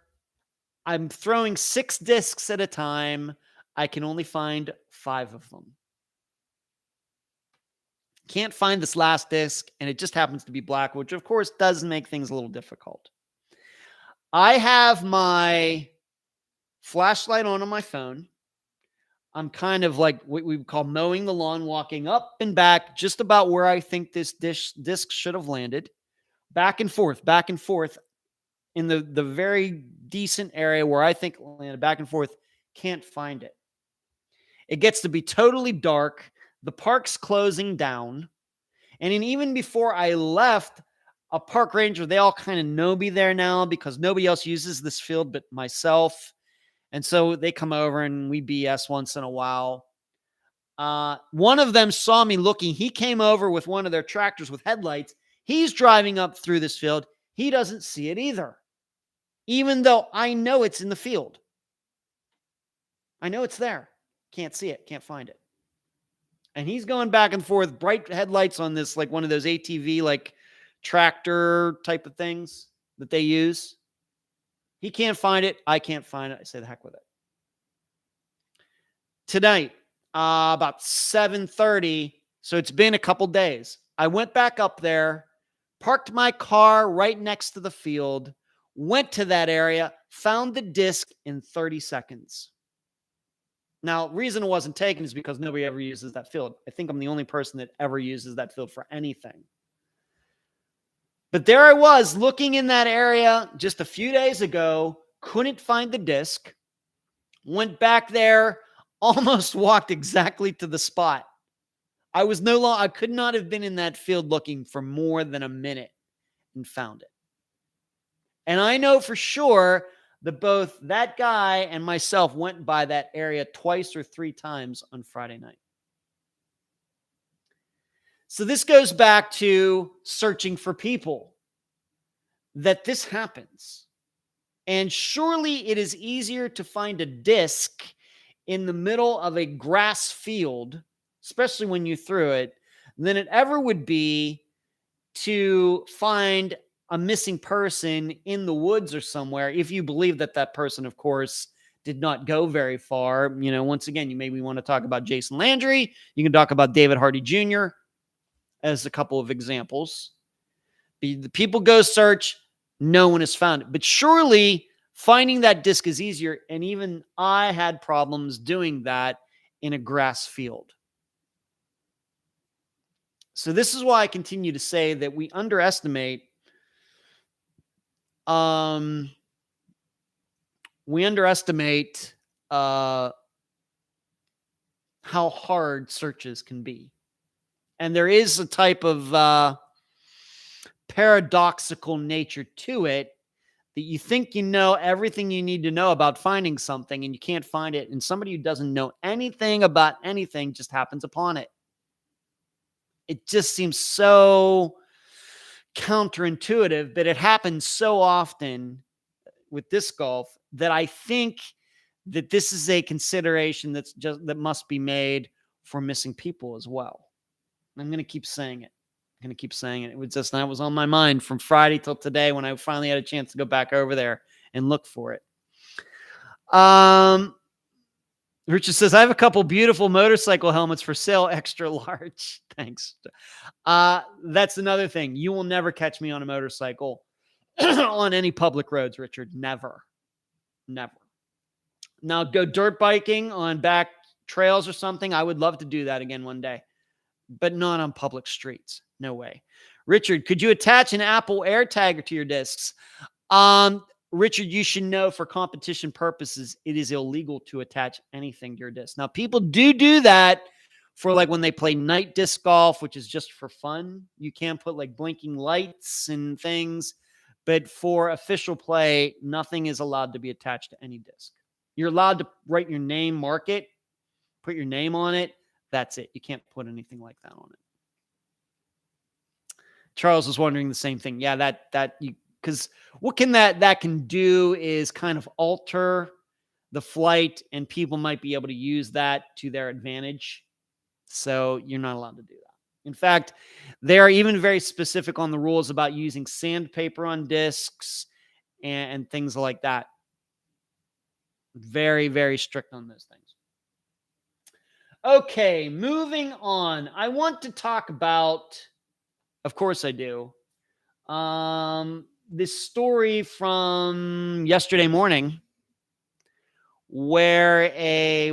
Speaker 1: I'm throwing 6 discs at a time. I can only find 5 of them. Can't find this last disc, and it just happens to be black, which of course does make things a little difficult. I have my flashlight on my phone. I'm kind of like what we would call mowing the lawn, walking up and back, just about where I think this disc should have landed. Back and forth in the very decent area where I think it landed, back and forth. Can't find it. It gets to be totally dark. The park's closing down. And even before I left, a park ranger, they all kind of know me there now because nobody else uses this field but myself. And so they come over and we BS once in a while. One of them saw me looking. He came over with one of their tractors with headlights. He's driving up through this field. He doesn't see it either, even though I know it's in the field. I know it's there. Can't see it. Can't find it. And he's going back and forth, bright headlights on this, like one of those ATV, like tractor type of things that they use. He can't find it. I can't find it. I say the heck with it. Tonight, about 7:30. So it's been a couple days. I went back up there, parked my car right next to the field, went to that area, found the disc in 30 seconds. Now, reason it wasn't taken is because nobody ever uses that field. I think I'm the only person that ever uses that field for anything. But there I was looking in that area just a few days ago, couldn't find the disc, went back there, almost walked exactly to the spot. I could not have been in that field looking for more than a minute and found it. And I know for sure that both that guy and myself went by that area twice or 3 times on Friday night. So this goes back to searching for people, that this happens. And surely it is easier to find a disc in the middle of a grass field, especially when you threw it, than it ever would be to find a missing person in the woods or somewhere, if you believe that that person, of course, did not go very far. You know, once again, you maybe want to talk about Jason Landry. You can talk about David Hardy Jr. as a couple of examples. The people go search, no one has found it. But surely finding that disc is easier. And even I had problems doing that in a grass field. So this is why I continue to say that we underestimate how hard searches can be. And there is a type of paradoxical nature to it, that you think you know everything you need to know about finding something and you can't find it. And somebody who doesn't know anything about anything just happens upon it. It just seems so counterintuitive, but it happens so often with disc golf that I think that this is a consideration that must be made for missing people as well. I'm going to keep saying it. It was just, that was on my mind from Friday till today when I finally had a chance to go back over there and look for it. Richard says, I have a couple beautiful motorcycle helmets for sale, extra large. Thanks. That's another thing. You will never catch me on a motorcycle on any public roads, Richard. Never. Now, go dirt biking on back trails or something. I would love to do that again one day, but not on public streets. No way. Richard, could you attach an Apple AirTag to your discs? Richard, you should know, for competition purposes, it is illegal to attach anything to your disc. Now, people do that for like when they play night disc golf, which is just for fun. You can put like blinking lights and things, but for official play, nothing is allowed to be attached to any disc. You're allowed to write your name, mark it, put your name on it. That's it. You can't put anything like that on it. Charles was wondering the same thing. Yeah, because what can that can do is kind of alter the flight, and people might be able to use that to their advantage. So you're not allowed to do that. In fact, they are even very specific on the rules about using sandpaper on discs and things like that. Very, very strict on those things. Okay, moving on. I want to talk about, of course I do, this story from yesterday morning where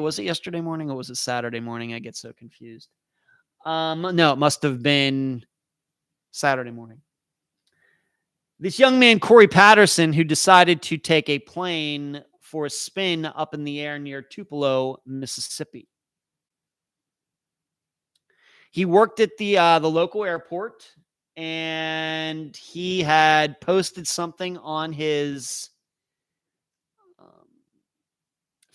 Speaker 1: was it yesterday morning or was it Saturday morning? I get so confused. No, it must have been Saturday morning. This young man, Corey Patterson, who decided to take a plane for a spin up in the air near Tupelo, Mississippi. He worked at the local airport, and he had posted something on his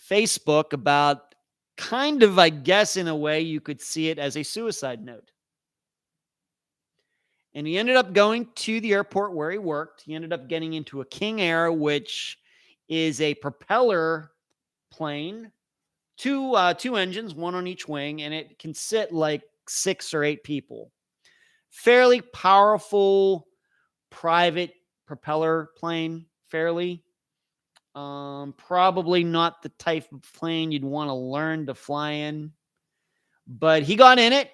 Speaker 1: Facebook about, kind of, I guess, in a way you could see it as a suicide note. And he ended up going to the airport where he worked. He ended up getting into a King Air, which is a propeller plane, two engines, one on each wing, and it can sit like 6 or 8 people. Fairly powerful private propeller plane, fairly. Probably not the type of plane you'd want to learn to fly in. But he got in it.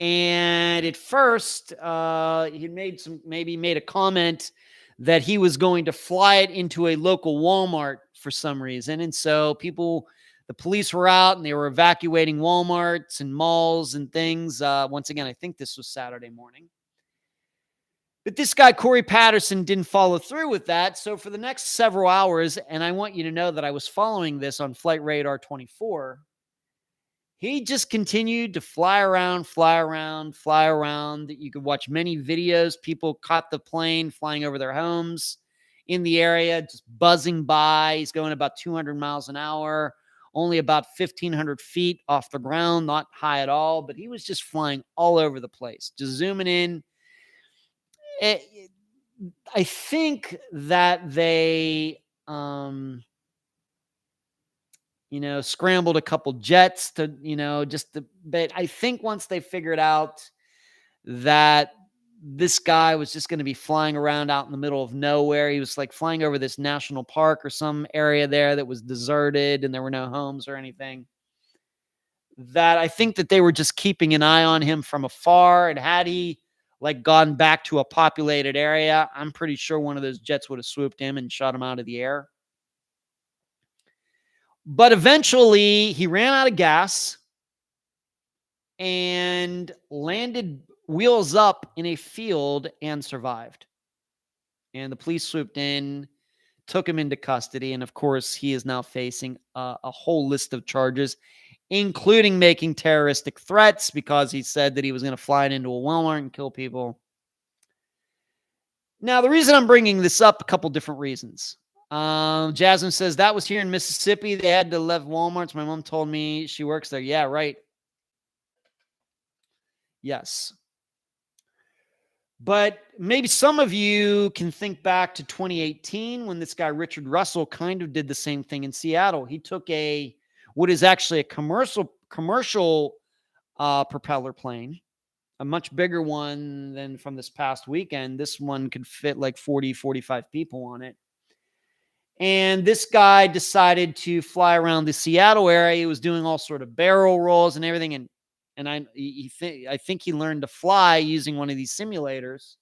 Speaker 1: And at first, he made a comment that he was going to fly it into a local Walmart for some reason. And so the police were out and they were evacuating Walmarts and malls and things. Once again, I think this was Saturday morning. But this guy, Corey Patterson, didn't follow through with that. So for the next several hours, and I want you to know that I was following this on Flight Radar 24, he just continued to fly around. You could watch many videos. People caught the plane flying over their homes in the area, just buzzing by. He's going about 200 miles an hour, only about 1,500 feet off the ground, not high at all, but he was just flying all over the place, just zooming in. I think that they, scrambled a couple jets to, but I think once they figured out that this guy was just going to be flying around out in the middle of nowhere, he was like flying over this national park or some area there that was deserted and there were no homes or anything, that I think that they were just keeping an eye on him from afar. And had he gone back to a populated area, I'm pretty sure one of those jets would have swooped him and shot him out of the air. But eventually he ran out of gas and landed wheels up in a field and survived. And the police swooped in, took him into custody. And of course, he is now facing a whole list of charges, including making terroristic threats because he said that he was going to fly it into a Walmart and kill people. Now, the reason I'm bringing this up, a couple different reasons. Jasmine says, that was here in Mississippi. They had to leave Walmarts. My mom told me she works there. Yeah, right. Yes. But maybe some of you can think back to 2018 when this guy, Richard Russell, kind of did the same thing in Seattle. He took what is actually a commercial propeller plane, a much bigger one than from this past weekend. This one could fit like 40, 45 people on it. And this guy decided to fly around the Seattle area. He was doing all sort of barrel rolls and everything. And I think he learned to fly using one of these simulators.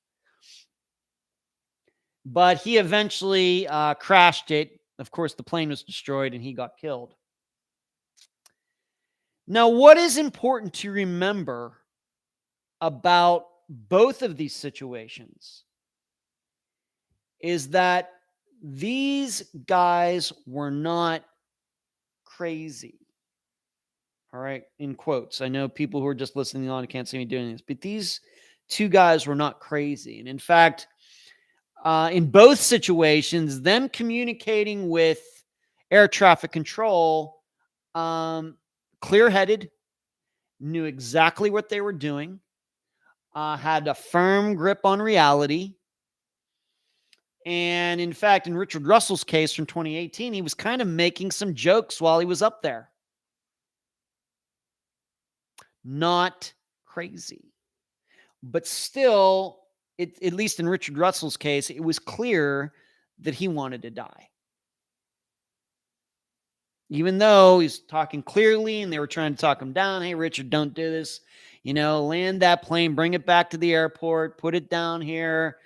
Speaker 1: But he eventually crashed it. Of course, the plane was destroyed and he got killed. Now, what is important to remember about both of these situations is that these guys were not crazy. All right, in quotes. I know people who are just listening on can't see me doing this, but these two guys were not crazy. And in fact, in both situations, them communicating with air traffic control, clear-headed, knew exactly what they were doing, had a firm grip on reality. And in fact, in Richard Russell's case from 2018, he was kind of making some jokes while he was up there. Not crazy. But still, at least in Richard Russell's case, it was clear that he wanted to die. Even though he's talking clearly and they were trying to talk him down. Hey, Richard, don't do this. Land that plane, bring it back to the airport, put it down here.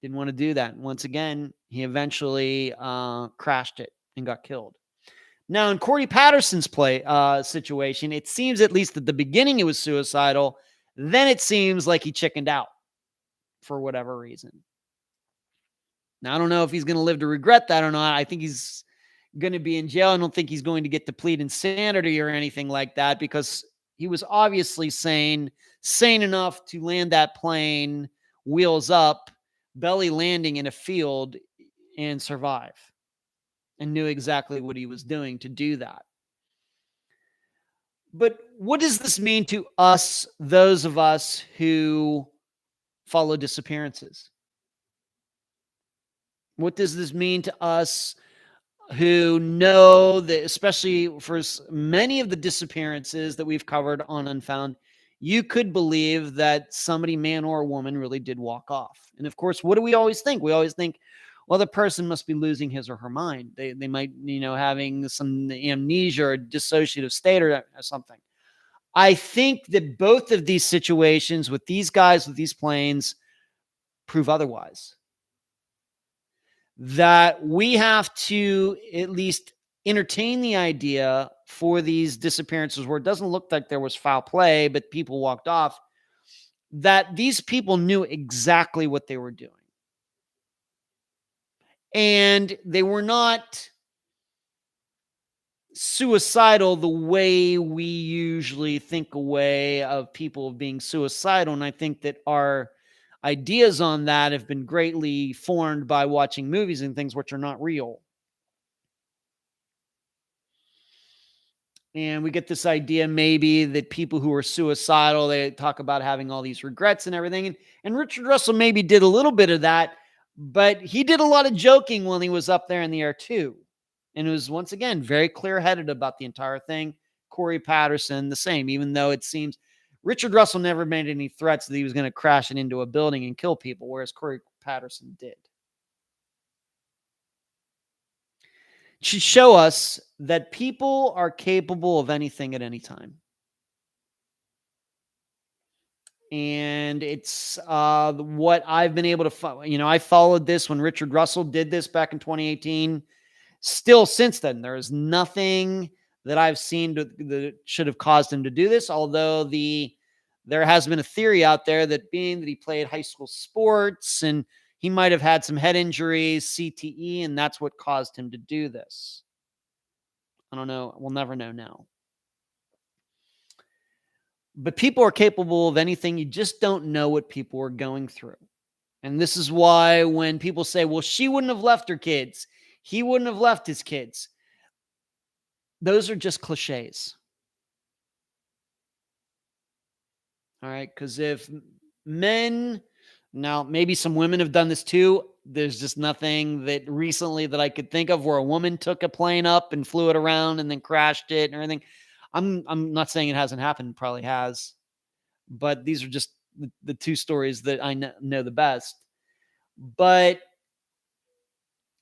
Speaker 1: Didn't want to do that. And once again, he eventually crashed it and got killed. Now, in Corey Patterson's situation, it seems at least at the beginning it was suicidal. Then it seems like he chickened out for whatever reason. Now, I don't know if he's going to live to regret that or not. I think he's going to be in jail. I don't think he's going to get to plead insanity or anything like that because he was obviously sane enough to land that plane, wheels up, belly landing in a field and survive, and knew exactly what he was doing to do that. But what does this mean to us, those of us who follow disappearances? What does this mean to us who know that, especially for many of the disappearances that we've covered on Unfound, you could believe that somebody, man or woman, really did walk off. And of course, what do we always think? We always think, well, the person must be losing his or her mind. They might, having some amnesia or dissociative state or something. I think that both of these situations with these guys, with these planes, prove otherwise. That we have to at least entertain the idea for these disappearances where it doesn't look like there was foul play, but people walked off, that these people knew exactly what they were doing. And they were not suicidal the way we usually think away of people being suicidal. And I think that our ideas on that have been greatly formed by watching movies and things which are not real. And we get this idea maybe that people who are suicidal, they talk about having all these regrets and everything. And Richard Russell maybe did a little bit of that, but he did a lot of joking when he was up there in the air too. And it was, once again, very clear-headed about the entire thing. Corey Patterson, the same, even though it seems Richard Russell never made any threats that he was going to crash it into a building and kill people, whereas Corey Patterson did. It should show us that people are capable of anything at any time. And it's what I've been able to follow. I followed this when Richard Russell did this back in 2018. Still, since then, there is nothing that I've seen that should have caused him to do this. Although there has been a theory out there that being that he played high school sports and he might have had some head injuries, CTE, and that's what caused him to do this. I don't know. We'll never know now. But people are capable of anything. You just don't know what people are going through. And this is why when people say, well, she wouldn't have left her kids, he wouldn't have left his kids, those are just cliches. All right. Because if men, now maybe some women have done this too. There's just nothing that recently that I could think of where a woman took a plane up and flew it around and then crashed it and everything. I'm not saying it hasn't happened. Probably has. But these are just the two stories that I know the best. But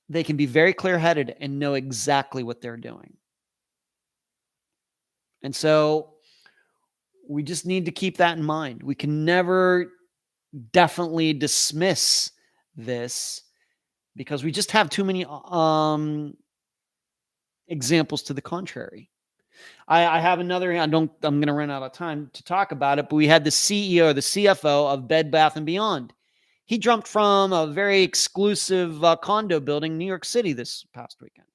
Speaker 1: they can be very clear-headed and know exactly what they're doing. And so we just need to keep that in mind. We can never definitely dismiss this because we just have too many examples to the contrary. I have another. I'm going to run out of time to talk about it, but we had the CEO, the CFO of Bed Bath & Beyond. He jumped from a very exclusive condo building in New York City this past weekend.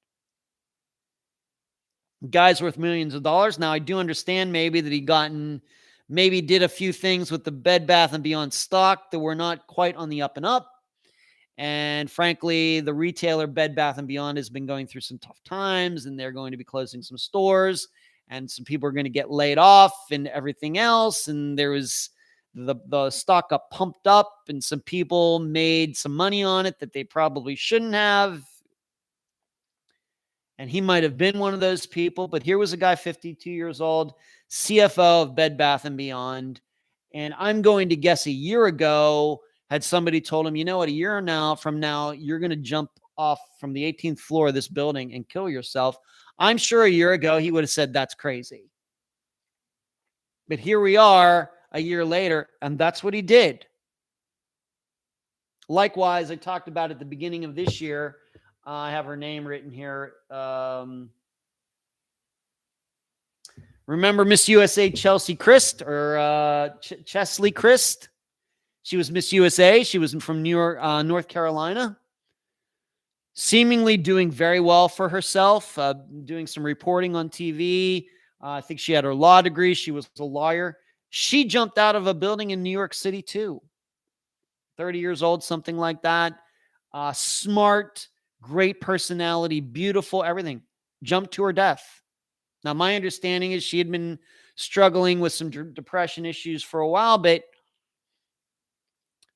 Speaker 1: Guy's worth millions of dollars. Now, I do understand maybe that he did a few things with the Bed Bath & Beyond stock that were not quite on the up and up. And frankly, the retailer Bed Bath & Beyond has been going through some tough times, and they're going to be closing some stores, and some people are going to get laid off and everything else. And there was the stock got pumped up, and some people made some money on it that they probably shouldn't have. And he might have been one of those people, but here was a guy, 52 years old, CFO of Bed Bath & Beyond. And I'm going to guess a year ago, had somebody told him, you know what, a year from now, you're going to jump off from the 18th floor of this building and kill yourself. I'm sure a year ago, he would have said, that's crazy. But here we are a year later, and that's what he did. Likewise, I talked about at the beginning of this year, I have her name written here. Remember Miss USA Chelsea Christ or Chesley Christ? She was Miss USA. She was from North Carolina. Seemingly doing very well for herself, doing some reporting on TV. I think she had her law degree. She was a lawyer. She jumped out of a building in New York City too. 30 years old, something like that. Smart, great personality, beautiful, everything. Jumped to her death. Now, my understanding is she had been struggling with some depression issues for a while, but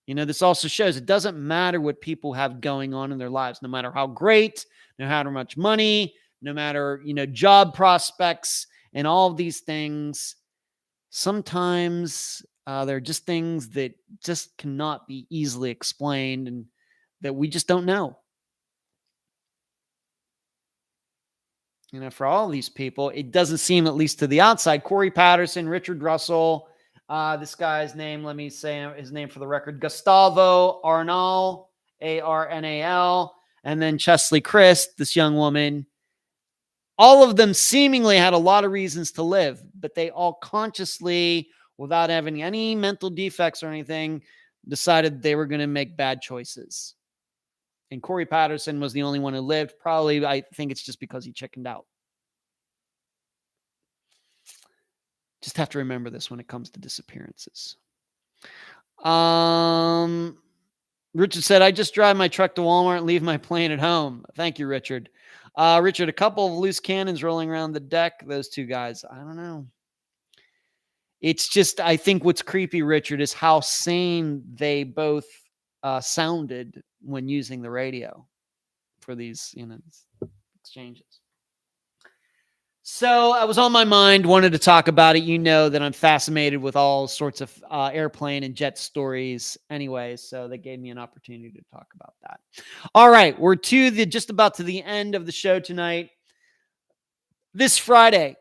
Speaker 1: this also shows it doesn't matter what people have going on in their lives, no matter how great, no matter how much money, no matter, job prospects and all of these things. Sometimes they're just things that just cannot be easily explained and that we just don't know. For all these people, it doesn't seem, at least to the outside, Corey Patterson, Richard Russell, This guy's name, let me say his name for the record, Gustavo Arnal, Arnal, and then Chesley Christ, this young woman. All of them seemingly had a lot of reasons to live, but they all consciously, without having any mental defects or anything, decided they were going to make bad choices. And Corey Patterson was the only one who lived. Probably, I think it's just because he chickened out. Just have to remember this when it comes to disappearances. Richard said, I just drive my truck to Walmart and leave my plane at home. Thank you, Richard. Richard, a couple of loose cannons rolling around the deck. Those two guys, I don't know. It's just, I think what's creepy, Richard, is how sane they both sounded when using the radio for these, exchanges. So I was on my mind, wanted to talk about it. You know that I'm fascinated with all sorts of airplane and jet stories anyway, so they gave me an opportunity to talk about that. All right, we're just about to the end of the show tonight. This Friday,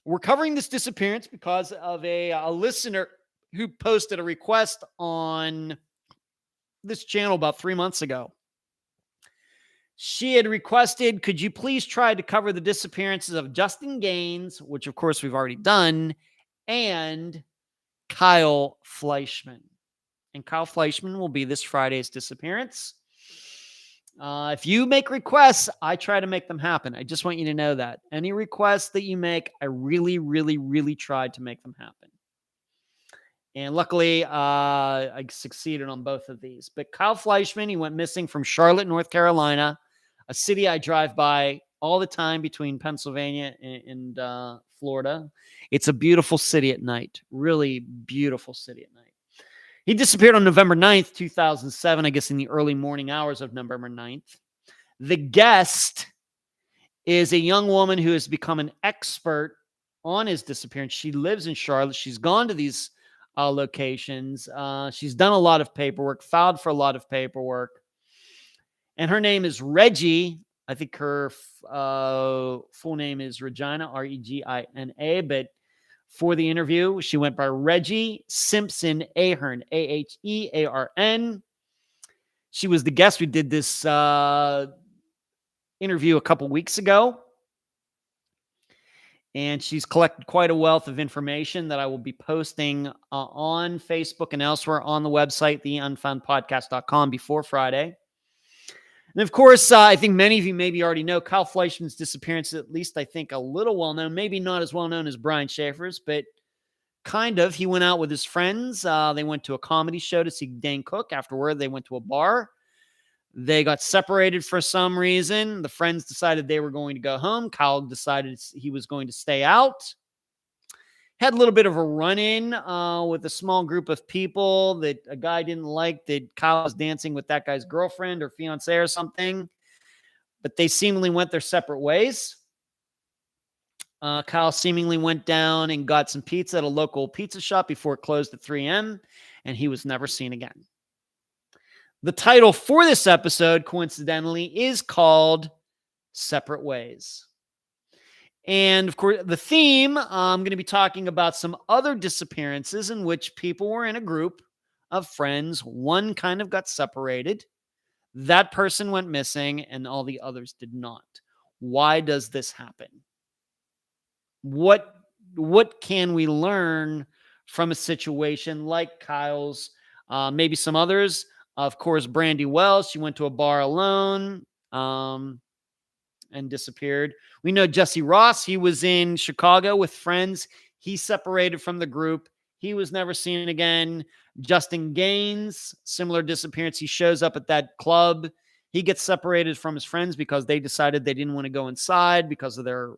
Speaker 1: we're covering this disappearance because of a listener who posted a request on this channel about 3 months ago. She had requested, could you please try to cover the disappearances of Justin Gaines, which of course we've already done, and Kyle Fleischman. And Kyle Fleischman will be this Friday's disappearance. If you make requests, I try to make them happen. I just want you to know that. Any requests that you make, I really, really, really tried to make them happen. And luckily, I succeeded on both of these. But Kyle Fleischman, he went missing from Charlotte, North Carolina, a city I drive by all the time between Pennsylvania and Florida. It's a beautiful city at night. Really beautiful city at night. He disappeared on November 9th, 2007, I guess in the early morning hours of November 9th. The guest is a young woman who has become an expert on his disappearance. She lives in Charlotte. She's gone to these locations. She's done a lot of paperwork, filed for a lot of paperwork. And her name is Reggie. I think her full name is Regina, Regina, but for the interview, she went by Reggie Simpson Ahern, Ahearn. She was the guest. We did this interview a couple weeks ago. And she's collected quite a wealth of information that I will be posting on Facebook and elsewhere on the website, theunfoundpodcast.com, before Friday. And of course, I think many of you maybe already know Kyle Fleischman's disappearance, at least I think a little well-known, maybe not as well-known as Brian Schaefer's, but kind of. He went out with his friends. They went to a comedy show to see Dane Cook. Afterward, they went to a bar. They got separated for some reason. The friends decided they were going to go home. Kyle decided he was going to stay out. Had a little bit of a run-in with a small group of people that a guy didn't like, that Kyle was dancing with that guy's girlfriend or fiance or something. But they seemingly went their separate ways. Kyle seemingly went down and got some pizza at a local pizza shop before it closed at 3 a.m., and he was never seen again. The title for this episode, coincidentally, is called Separate Ways. And, of course, the theme, I'm going to be talking about some other disappearances in which people were in a group of friends. One kind of got separated. That person went missing, and all the others did not. Why does this happen? What can we learn from a situation like Kyle's? Maybe some others. Of course, Brandy Wells, she went to a bar alone and disappeared. We know Jesse Ross, he was in Chicago with friends. He separated from the group. He was never seen again. Justin Gaines, similar disappearance. He shows up at that club. He gets separated from his friends because they decided they didn't want to go inside because of their,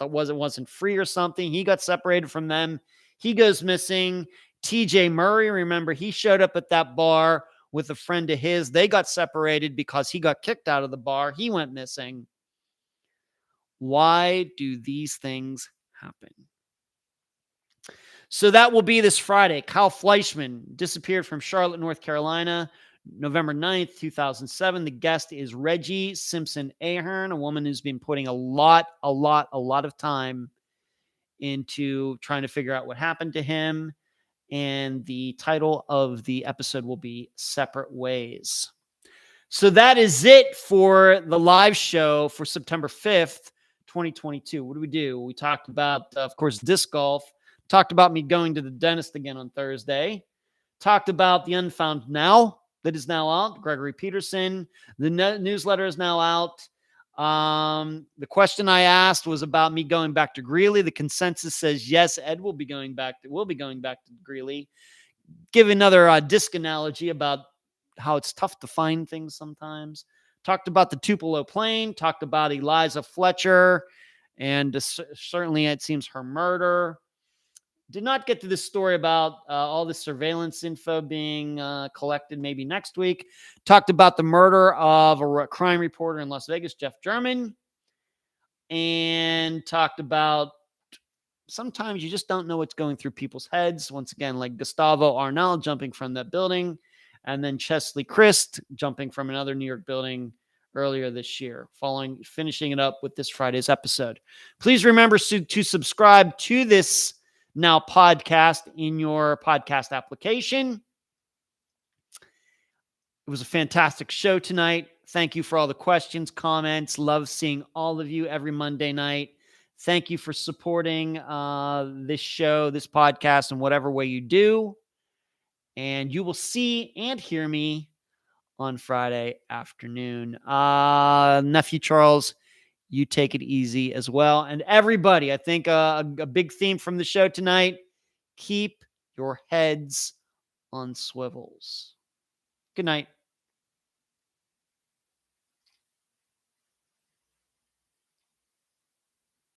Speaker 1: it wasn't free or something. He got separated from them. He goes missing. TJ Murray, remember, he showed up at that bar with a friend of his. They got separated because he got kicked out of the bar. He went missing. Why do these things happen? So that will be this Friday. Kyle Fleischman disappeared from Charlotte, North Carolina, November 9th, 2007. The guest is Reggie Simpson Ahern, a woman who's been putting a lot of time into trying to figure out what happened to him. And the title of the episode will be Separate Ways. So that is it for the live show for September 5th, 2022. What do we do? We talked about, of course, disc golf. Talked about me going to the dentist again on Thursday. Talked about the Unfound Now that is now out. Gregory Peterson. The newsletter is now out. The question I asked was about me going back to Greeley. The consensus says yes, Ed will be going back to Greeley. Give another disc analogy about how it's tough to find things sometimes. Talked about the Tupelo plane. Talked about Eliza Fletcher, and certainly it seems her murder. Did not get to this story about all the surveillance info being collected maybe next week. Talked about the murder of a crime reporter in Las Vegas, Jeff German. And talked about sometimes you just don't know what's going through people's heads. Once again, like Gustavo Arnal jumping from that building. And then Chesley Christ jumping from another New York building earlier this year, finishing it up with this Friday's episode. Please remember to subscribe to this now podcast in your podcast application. It was a fantastic show tonight. Thank you for all the questions, comments. Love seeing all of you every Monday night. Thank you for supporting this show, this podcast, in whatever way you do. And you will see and hear me on Friday afternoon. Nephew Charles, you take it easy as well. And everybody, I think a big theme from the show tonight, keep your heads on swivels. Good night.